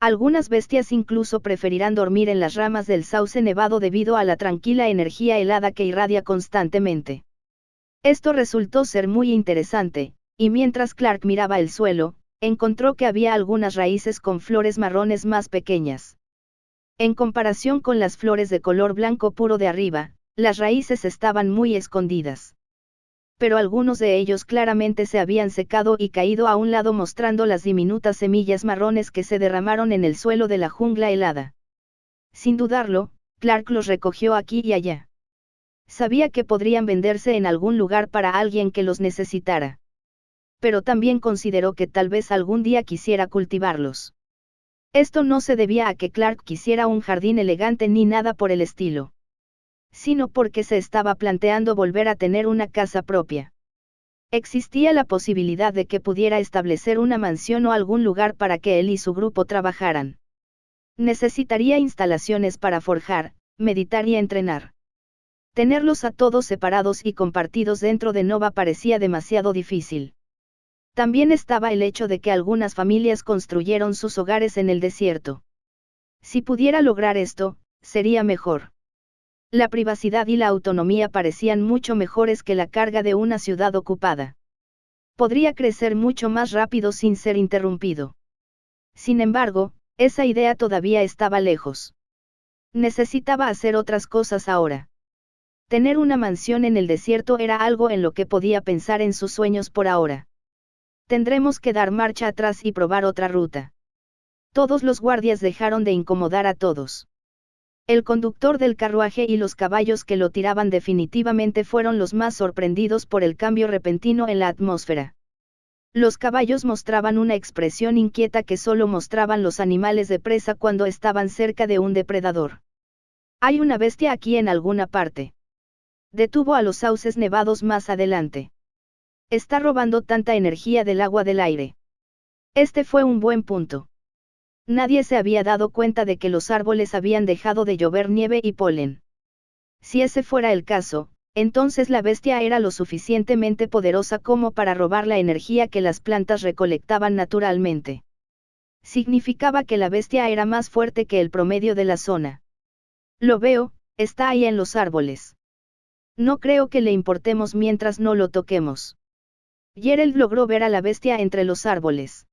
Algunas bestias incluso preferirán dormir en las ramas del sauce nevado debido a la tranquila energía helada que irradia constantemente. Esto resultó ser muy interesante, y mientras Clark miraba el suelo, encontró que había algunas raíces con flores marrones más pequeñas. En comparación con las flores de color blanco puro de arriba, las raíces estaban muy escondidas. Pero algunos de ellos claramente se habían secado y caído a un lado mostrando las diminutas semillas marrones que se derramaron en el suelo de la jungla helada. Sin dudarlo, Clark los recogió aquí y allá. Sabía que podrían venderse en algún lugar para alguien que los necesitara. Pero también consideró que tal vez algún día quisiera cultivarlos. Esto no se debía a que Clark quisiera un jardín elegante ni nada por el estilo, sino porque se estaba planteando volver a tener una casa propia. Existía la posibilidad de que pudiera establecer una mansión o algún lugar para que él y su grupo trabajaran. Necesitaría instalaciones para forjar, meditar y entrenar. Tenerlos a todos separados y compartidos dentro de Nova parecía demasiado difícil. También estaba el hecho de que algunas familias construyeron sus hogares en el desierto. Si pudiera lograr esto, sería mejor. La privacidad y la autonomía parecían mucho mejores que la carga de una ciudad ocupada. Podría crecer mucho más rápido sin ser interrumpido. Sin embargo, esa idea todavía estaba lejos. Necesitaba hacer otras cosas ahora. Tener una mansión en el desierto era algo en lo que podía pensar en sus sueños por ahora. Tendremos que dar marcha atrás y probar otra ruta. Todos los guardias dejaron de incomodar a todos. El conductor del carruaje y los caballos que lo tiraban definitivamente fueron los más sorprendidos por el cambio repentino en la atmósfera. Los caballos mostraban una expresión inquieta que solo mostraban los animales de presa cuando estaban cerca de un depredador. Hay una bestia aquí en alguna parte. Detuvo a los sauces nevados más adelante. Está robando tanta energía del agua del aire. Este fue un buen punto. Nadie se había dado cuenta de que los árboles habían dejado de llover nieve y polen. Si ese fuera el caso, entonces la bestia era lo suficientemente poderosa como para robar la energía que las plantas recolectaban naturalmente. Significaba que la bestia era más fuerte que el promedio de la zona. Lo veo, está ahí en los árboles. No creo que le importemos mientras no lo toquemos. Gerald logró ver a la bestia entre los árboles.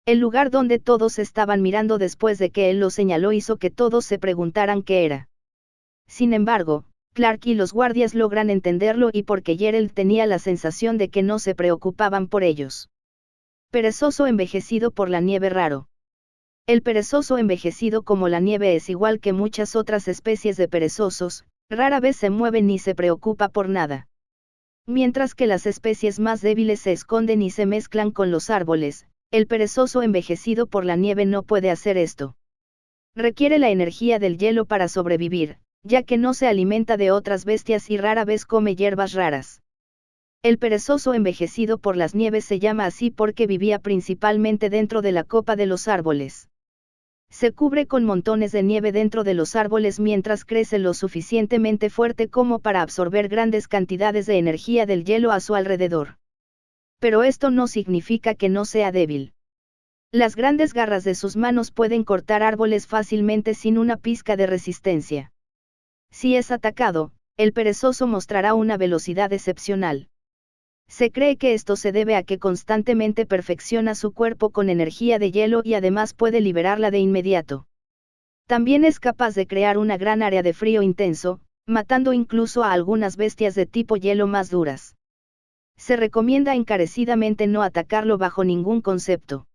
El lugar donde todos estaban mirando después de que él lo señaló hizo que todos se preguntaran qué era. Sin embargo, Clark y los guardias logran entenderlo y porque Gerald tenía la sensación de que no se preocupaban por ellos. Perezoso envejecido por la nieve raro. El perezoso envejecido como la nieve es igual que muchas otras especies de perezosos, rara vez se mueve ni se preocupa por nada. Mientras que las especies más débiles se esconden y se mezclan con los árboles, el perezoso envejecido por la nieve no puede hacer esto. Requiere la energía del hielo para sobrevivir, ya que no se alimenta de otras bestias y rara vez come hierbas raras. El perezoso envejecido por las nieves se llama así porque vivía principalmente dentro de la copa de los árboles. Se cubre con montones de nieve dentro de los árboles mientras crece lo suficientemente fuerte como para absorber grandes cantidades de energía del hielo a su alrededor. Pero esto no significa que no sea débil. Las grandes garras de sus manos pueden cortar árboles fácilmente sin una pizca de resistencia. Si es atacado, el perezoso mostrará una velocidad excepcional. Se cree que esto se debe a que constantemente perfecciona su cuerpo con energía de hielo y además puede liberarla de inmediato. También es capaz de crear una gran área de frío intenso, matando incluso a algunas bestias de tipo hielo más duras. Se recomienda encarecidamente no atacarlo bajo ningún concepto.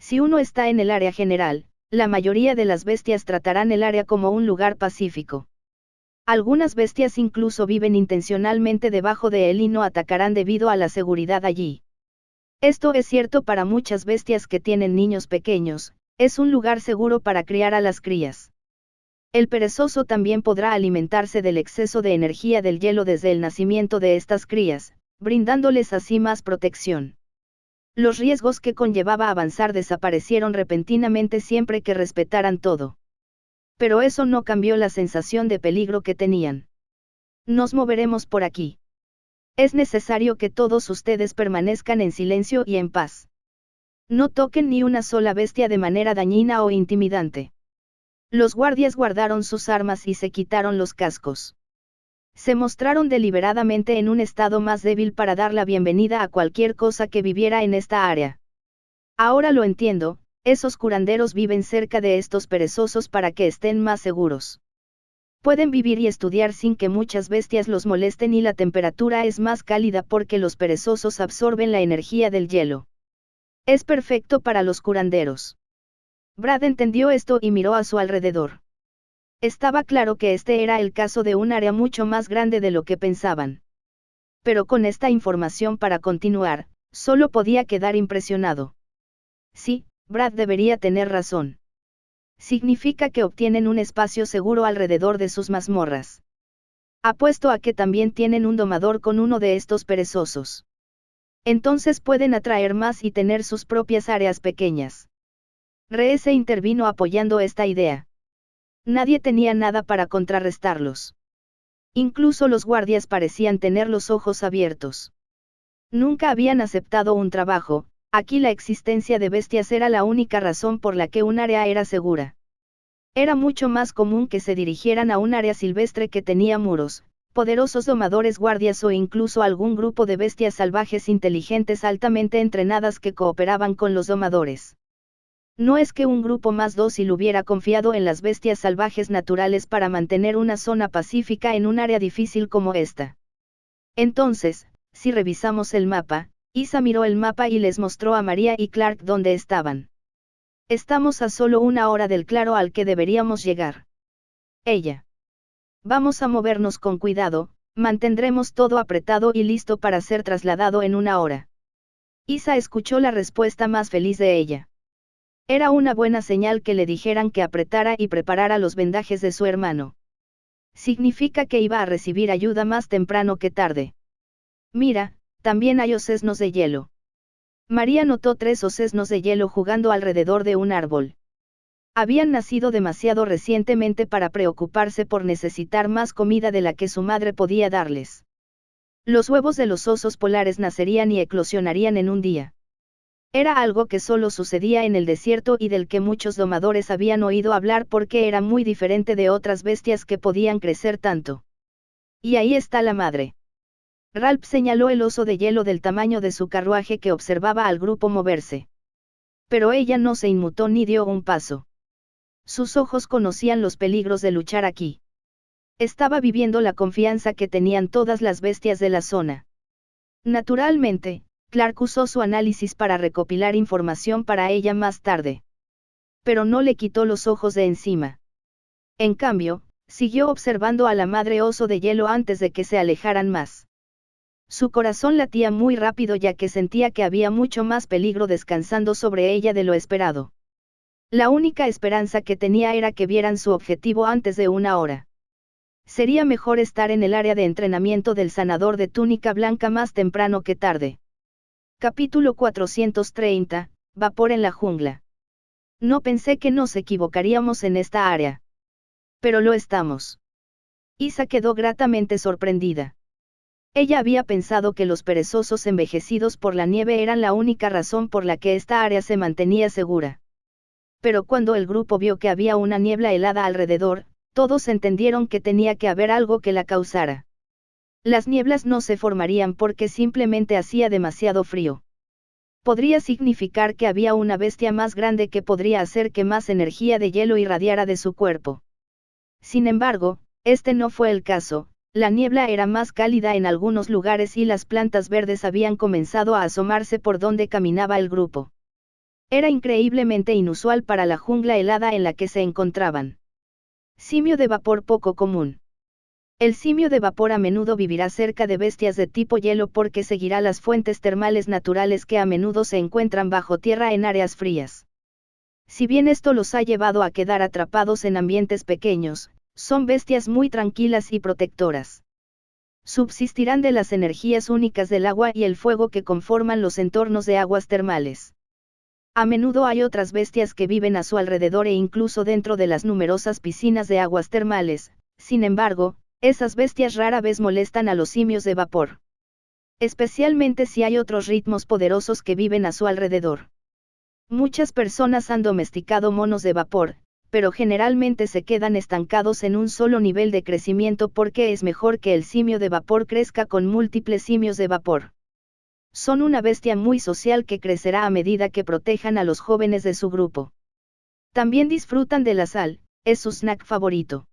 Si uno está en el área general, la mayoría de las bestias tratarán el área como un lugar pacífico. Algunas bestias incluso viven intencionalmente debajo de él y no atacarán debido a la seguridad allí. Esto es cierto para muchas bestias que tienen niños pequeños, Es un lugar seguro para criar a las crías. El perezoso también podrá alimentarse del exceso de energía del hielo desde el nacimiento de estas crías, brindándoles así más protección. Los riesgos que conllevaba avanzar desaparecieron repentinamente siempre que respetaran todo. Pero eso no cambió la sensación de peligro que tenían. Nos moveremos por aquí. Es necesario que todos ustedes permanezcan en silencio y en paz. No toquen ni una sola bestia de manera dañina o intimidante. Los guardias guardaron sus armas y se quitaron los cascos. Se mostraron deliberadamente en un estado más débil para dar la bienvenida a cualquier cosa que viviera en esta área. Ahora lo entiendo, esos curanderos viven cerca de estos perezosos para que estén más seguros. Pueden vivir y estudiar sin que muchas bestias los molesten y la temperatura es más cálida porque los perezosos absorben la energía del hielo. Es perfecto para los curanderos. Brad entendió esto y miró a su alrededor. Estaba claro que este era el caso de un área mucho más grande de lo que pensaban. Pero con esta información para continuar, solo podía quedar impresionado. Sí, Brad debería tener razón. Significa que obtienen un espacio seguro alrededor de sus mazmorras. Apuesto a que también tienen un domador con uno de estos perezosos. Entonces pueden atraer más y tener sus propias áreas pequeñas. Reese intervino apoyando esta idea. Nadie tenía nada para contrarrestarlos. Incluso los guardias parecían tener los ojos abiertos. Nunca habían aceptado un trabajo, aquí la existencia de bestias era la única razón por la que un área era segura. Era mucho más común que se dirigieran a un área silvestre que tenía muros, poderosos domadores guardias o incluso algún grupo de bestias salvajes inteligentes altamente entrenadas que cooperaban con los domadores. No es que un grupo más dócil hubiera confiado en las bestias salvajes naturales para mantener una zona pacífica en un área difícil como esta. Entonces, si revisamos el mapa, Isa miró el mapa y les mostró a María y Clark dónde estaban. Estamos a solo 1 hora del claro al que deberíamos llegar. Ella. Vamos a movernos con cuidado, mantendremos todo apretado y listo para ser trasladado en 1 hora. Isa escuchó la respuesta más feliz de ella. Era una buena señal que le dijeran que apretara y preparara los vendajes de su hermano. Significa que iba a recibir ayuda más temprano que tarde. Mira, también hay osesnos de hielo. María notó 3 osesnos de hielo jugando alrededor de un árbol. Habían nacido demasiado recientemente para preocuparse por necesitar más comida de la que su madre podía darles. Los huevos de los osos polares nacerían y eclosionarían en un día. Era algo que solo sucedía en el desierto y del que muchos domadores habían oído hablar porque era muy diferente de otras bestias que podían crecer tanto. Y ahí está la madre. Ralph señaló el oso de hielo del tamaño de su carruaje que observaba al grupo moverse. Pero ella no se inmutó ni dio un paso. Sus ojos conocían los peligros de luchar aquí. Estaba viviendo la confianza que tenían todas las bestias de la zona. Naturalmente, Clark usó su análisis para recopilar información para ella más tarde. Pero no le quitó los ojos de encima. En cambio, siguió observando a la madre oso de hielo antes de que se alejaran más. Su corazón latía muy rápido ya que sentía que había mucho más peligro descansando sobre ella de lo esperado. La única esperanza que tenía era que vieran su objetivo antes de 1 hora. Sería mejor estar en el área de entrenamiento del sanador de túnica blanca más temprano que tarde. Capítulo 430, Vapor en la jungla. No pensé que nos equivocaríamos en esta área. Pero lo estamos. Isa quedó gratamente sorprendida. Ella había pensado que los perezosos envejecidos por la nieve eran la única razón por la que esta área se mantenía segura. Pero cuando el grupo vio que había una niebla helada alrededor, todos entendieron que tenía que haber algo que la causara. Las nieblas no se formarían porque simplemente hacía demasiado frío. Podría significar que había una bestia más grande que podría hacer que más energía de hielo irradiara de su cuerpo. Sin embargo, este no fue el caso, la niebla era más cálida en algunos lugares y las plantas verdes habían comenzado a asomarse por donde caminaba el grupo. Era increíblemente inusual para la jungla helada en la que se encontraban. Simio de vapor poco común. El simio de vapor a menudo vivirá cerca de bestias de tipo hielo porque seguirá las fuentes termales naturales que a menudo se encuentran bajo tierra en áreas frías. Si bien esto los ha llevado a quedar atrapados en ambientes pequeños, son bestias muy tranquilas y protectoras. Subsistirán de las energías únicas del agua y el fuego que conforman los entornos de aguas termales. A menudo hay otras bestias que viven a su alrededor e incluso dentro de las numerosas piscinas de aguas termales, sin embargo, esas bestias rara vez molestan a los simios de vapor. Especialmente si hay otros ritmos poderosos que viven a su alrededor. Muchas personas han domesticado monos de vapor, pero generalmente se quedan estancados en un solo nivel de crecimiento porque es mejor que el simio de vapor crezca con múltiples simios de vapor. Son una bestia muy social que crecerá a medida que protejan a los jóvenes de su grupo. También disfrutan de la sal, es su snack favorito.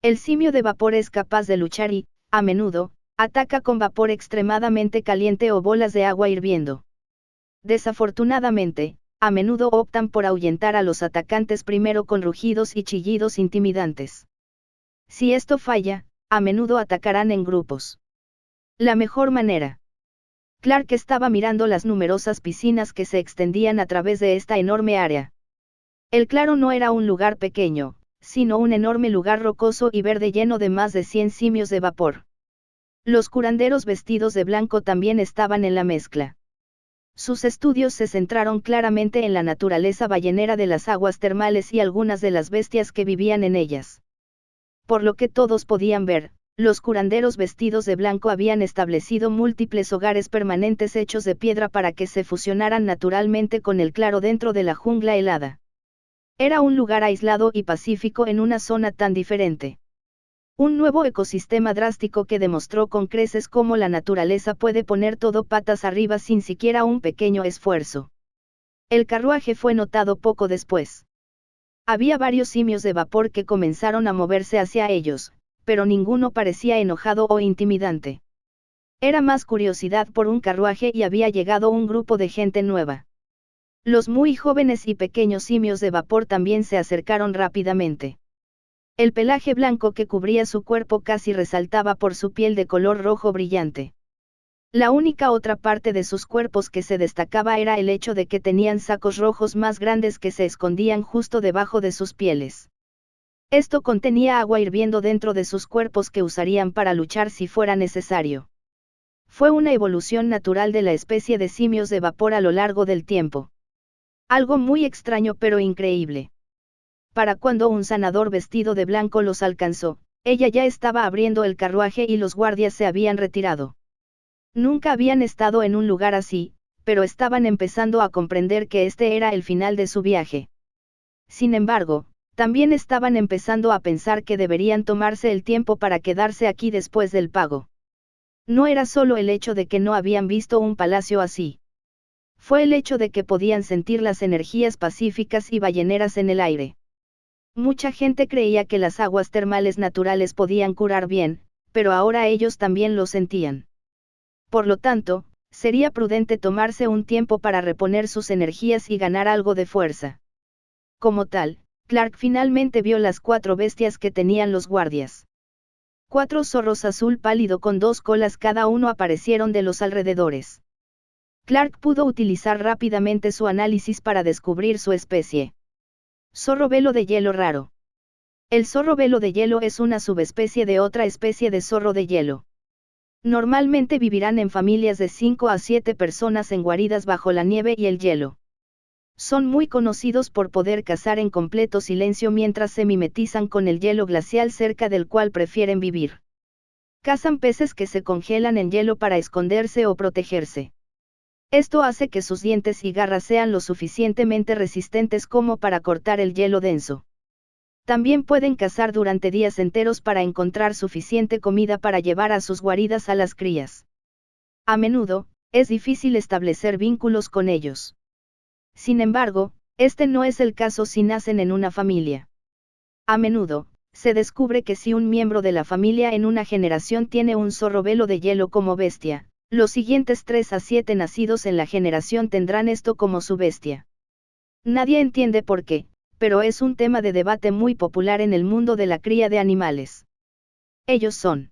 El simio de vapor es capaz de luchar y, a menudo, ataca con vapor extremadamente caliente o bolas de agua hirviendo. Desafortunadamente, a menudo optan por ahuyentar a los atacantes primero con rugidos y chillidos intimidantes. Si esto falla, a menudo atacarán en grupos. La mejor manera. Clark estaba mirando las numerosas piscinas que se extendían a través de esta enorme área. El claro no era un lugar pequeño, sino un enorme lugar rocoso y verde lleno de más de 100 simios de vapor. Los curanderos vestidos de blanco también estaban en la mezcla. Sus estudios se centraron claramente en la naturaleza ballenera de las aguas termales y algunas de las bestias que vivían en ellas. Por lo que todos podían ver, los curanderos vestidos de blanco habían establecido múltiples hogares permanentes hechos de piedra para que se fusionaran naturalmente con el claro dentro de la jungla helada. Era un lugar aislado y pacífico en una zona tan diferente. Un nuevo ecosistema drástico que demostró con creces cómo la naturaleza puede poner todo patas arriba sin siquiera un pequeño esfuerzo. El carruaje fue notado poco después. Había varios simios de vapor que comenzaron a moverse hacia ellos, pero ninguno parecía enojado o intimidante. Era más curiosidad por un carruaje y había llegado un grupo de gente nueva. Los muy jóvenes y pequeños simios de vapor también se acercaron rápidamente. El pelaje blanco que cubría su cuerpo casi resaltaba por su piel de color rojo brillante. La única otra parte de sus cuerpos que se destacaba era el hecho de que tenían sacos rojos más grandes que se escondían justo debajo de sus pieles. Esto contenía agua hirviendo dentro de sus cuerpos que usarían para luchar si fuera necesario. Fue una evolución natural de la especie de simios de vapor a lo largo del tiempo. Algo muy extraño pero increíble. Para cuando un sanador vestido de blanco los alcanzó, ella ya estaba abriendo el carruaje y los guardias se habían retirado. Nunca habían estado en un lugar así, pero estaban empezando a comprender que este era el final de su viaje. Sin embargo, también estaban empezando a pensar que deberían tomarse el tiempo para quedarse aquí después del pago. No era solo el hecho de que no habían visto un palacio así. Fue el hecho de que podían sentir las energías pacíficas y balleneras en el aire. Mucha gente creía que las aguas termales naturales podían curar bien, pero ahora ellos también lo sentían. Por lo tanto, sería prudente tomarse un tiempo para reponer sus energías y ganar algo de fuerza. Como tal, Clark finalmente vio las 4 bestias que tenían los guardias. 4 zorros azul pálido con 2 colas cada uno aparecieron de los alrededores. Clark pudo utilizar rápidamente su análisis para descubrir su especie. Zorro velo de hielo raro. El zorro velo de hielo es una subespecie de otra especie de zorro de hielo. Normalmente vivirán en familias de 5 a 7 personas en guaridas bajo la nieve y el hielo. Son muy conocidos por poder cazar en completo silencio mientras se mimetizan con el hielo glacial cerca del cual prefieren vivir. Cazan peces que se congelan en hielo para esconderse o protegerse. Esto hace que sus dientes y garras sean lo suficientemente resistentes como para cortar el hielo denso. También pueden cazar durante días enteros para encontrar suficiente comida para llevar a sus guaridas a las crías. A menudo, es difícil establecer vínculos con ellos. Sin embargo, este no es el caso si nacen en una familia. A menudo, se descubre que si un miembro de la familia en una generación tiene un zorro velo de hielo como bestia, los siguientes 3 a 7 nacidos en la generación tendrán esto como su bestia. Nadie entiende por qué, pero es un tema de debate muy popular en el mundo de la cría de animales. Ellos son.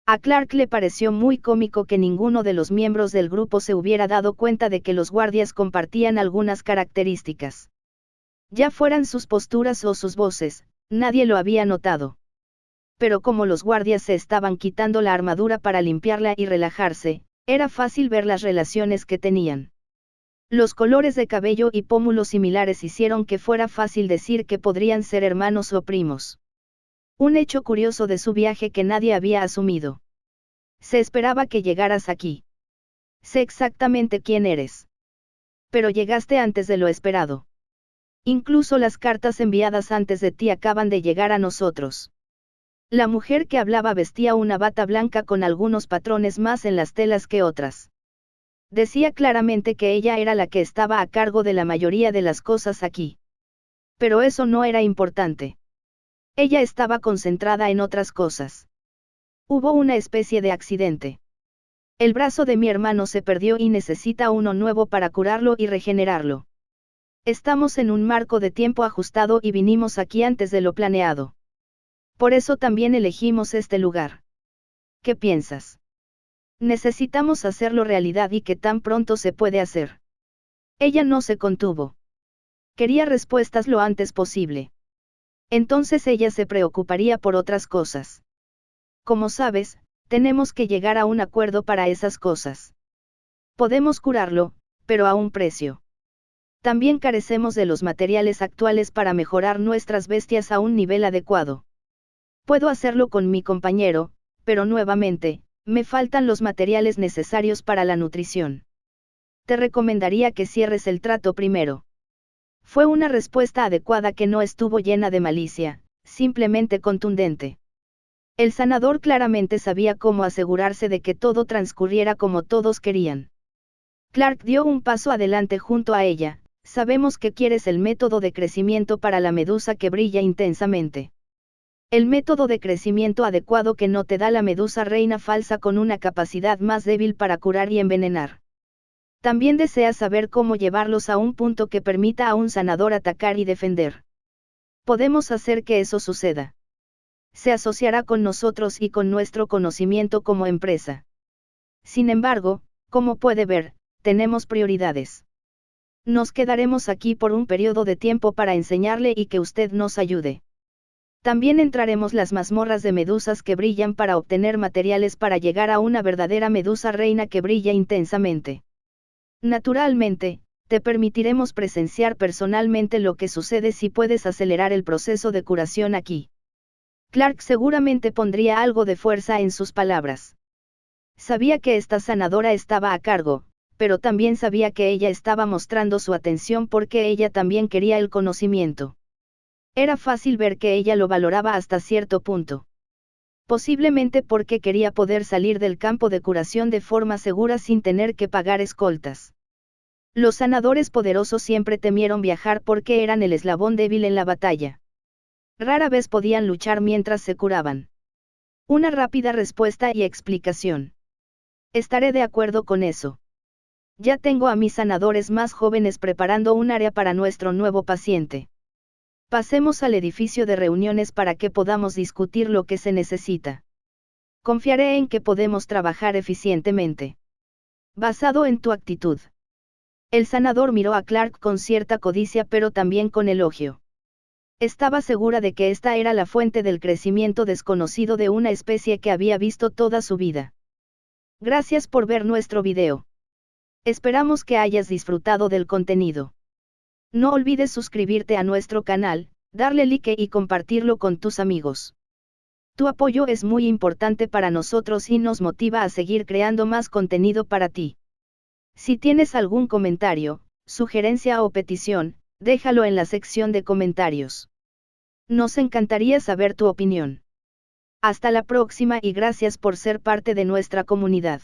A Clark le pareció muy cómico que ninguno de los miembros del grupo se hubiera dado cuenta de que los guardias compartían algunas características. Ya fueran sus posturas o sus voces, nadie lo había notado. Pero como los guardias se estaban quitando la armadura para limpiarla y relajarse, era fácil ver las relaciones que tenían. Los colores de cabello y pómulos similares hicieron que fuera fácil decir que podrían ser hermanos o primos. Un hecho curioso de su viaje que nadie había asumido. Se esperaba que llegaras aquí. Sé exactamente quién eres. Pero llegaste antes de lo esperado. Incluso las cartas enviadas antes de ti acaban de llegar a nosotros. La mujer que hablaba vestía una bata blanca con algunos patrones más en las telas que otras. Decía claramente que ella era la que estaba a cargo de la mayoría de las cosas aquí. Pero eso no era importante. Ella estaba concentrada en otras cosas. Hubo una especie de accidente. El brazo de mi hermano se perdió y necesita uno nuevo para curarlo y regenerarlo. Estamos en un marco de tiempo ajustado y vinimos aquí antes de lo planeado. Por eso también elegimos este lugar. ¿Qué piensas? Necesitamos hacerlo realidad y que tan pronto se puede hacer. Ella no se contuvo. Quería respuestas lo antes posible. Entonces ella se preocuparía por otras cosas. Como sabes, tenemos que llegar a un acuerdo para esas cosas. Podemos curarlo, pero a un precio. También carecemos de los materiales actuales para mejorar nuestras bestias a un nivel adecuado. Puedo hacerlo con mi compañero, pero nuevamente, me faltan los materiales necesarios para la nutrición. Te recomendaría que cierres el trato primero. Fue una respuesta adecuada que no estuvo llena de malicia, simplemente contundente. El sanador claramente sabía cómo asegurarse de que todo transcurriera como todos querían. Clark dio un paso adelante junto a ella. Sabemos que quieres el método de crecimiento para la medusa que brilla intensamente. El método de crecimiento adecuado que no te da la medusa reina falsa con una capacidad más débil para curar y envenenar. También deseas saber cómo llevarlos a un punto que permita a un sanador atacar y defender. Podemos hacer que eso suceda. Se asociará con nosotros y con nuestro conocimiento como empresa. Sin embargo, como puede ver, tenemos prioridades. Nos quedaremos aquí por un periodo de tiempo para enseñarle y que usted nos ayude. También entraremos las mazmorras de medusas que brillan para obtener materiales para llegar a una verdadera medusa reina que brilla intensamente. Naturalmente, te permitiremos presenciar personalmente lo que sucede si puedes acelerar el proceso de curación aquí. Clark seguramente pondría algo de fuerza en sus palabras. Sabía que esta sanadora estaba a cargo, pero también sabía que ella estaba mostrando su atención porque ella también quería el conocimiento. Era fácil ver que ella lo valoraba hasta cierto punto. Posiblemente porque quería poder salir del campo de curación de forma segura sin tener que pagar escoltas. Los sanadores poderosos siempre temieron viajar porque eran el eslabón débil en la batalla. Rara vez podían luchar mientras se curaban. Una rápida respuesta y explicación. Estaré de acuerdo con eso. Ya tengo a mis sanadores más jóvenes preparando un área para nuestro nuevo paciente. Pasemos al edificio de reuniones para que podamos discutir lo que se necesita. Confiaré en que podemos trabajar eficientemente. Basado en tu actitud. El sanador miró a Clark con cierta codicia pero también con elogio. Estaba segura de que esta era la fuente del crecimiento desconocido de una especie que había visto toda su vida. Gracias por ver nuestro video. Esperamos que hayas disfrutado del contenido. No olvides suscribirte a nuestro canal, darle like y compartirlo con tus amigos. Tu apoyo es muy importante para nosotros y nos motiva a seguir creando más contenido para ti. Si tienes algún comentario, sugerencia o petición, déjalo en la sección de comentarios. Nos encantaría saber tu opinión. Hasta la próxima y gracias por ser parte de nuestra comunidad.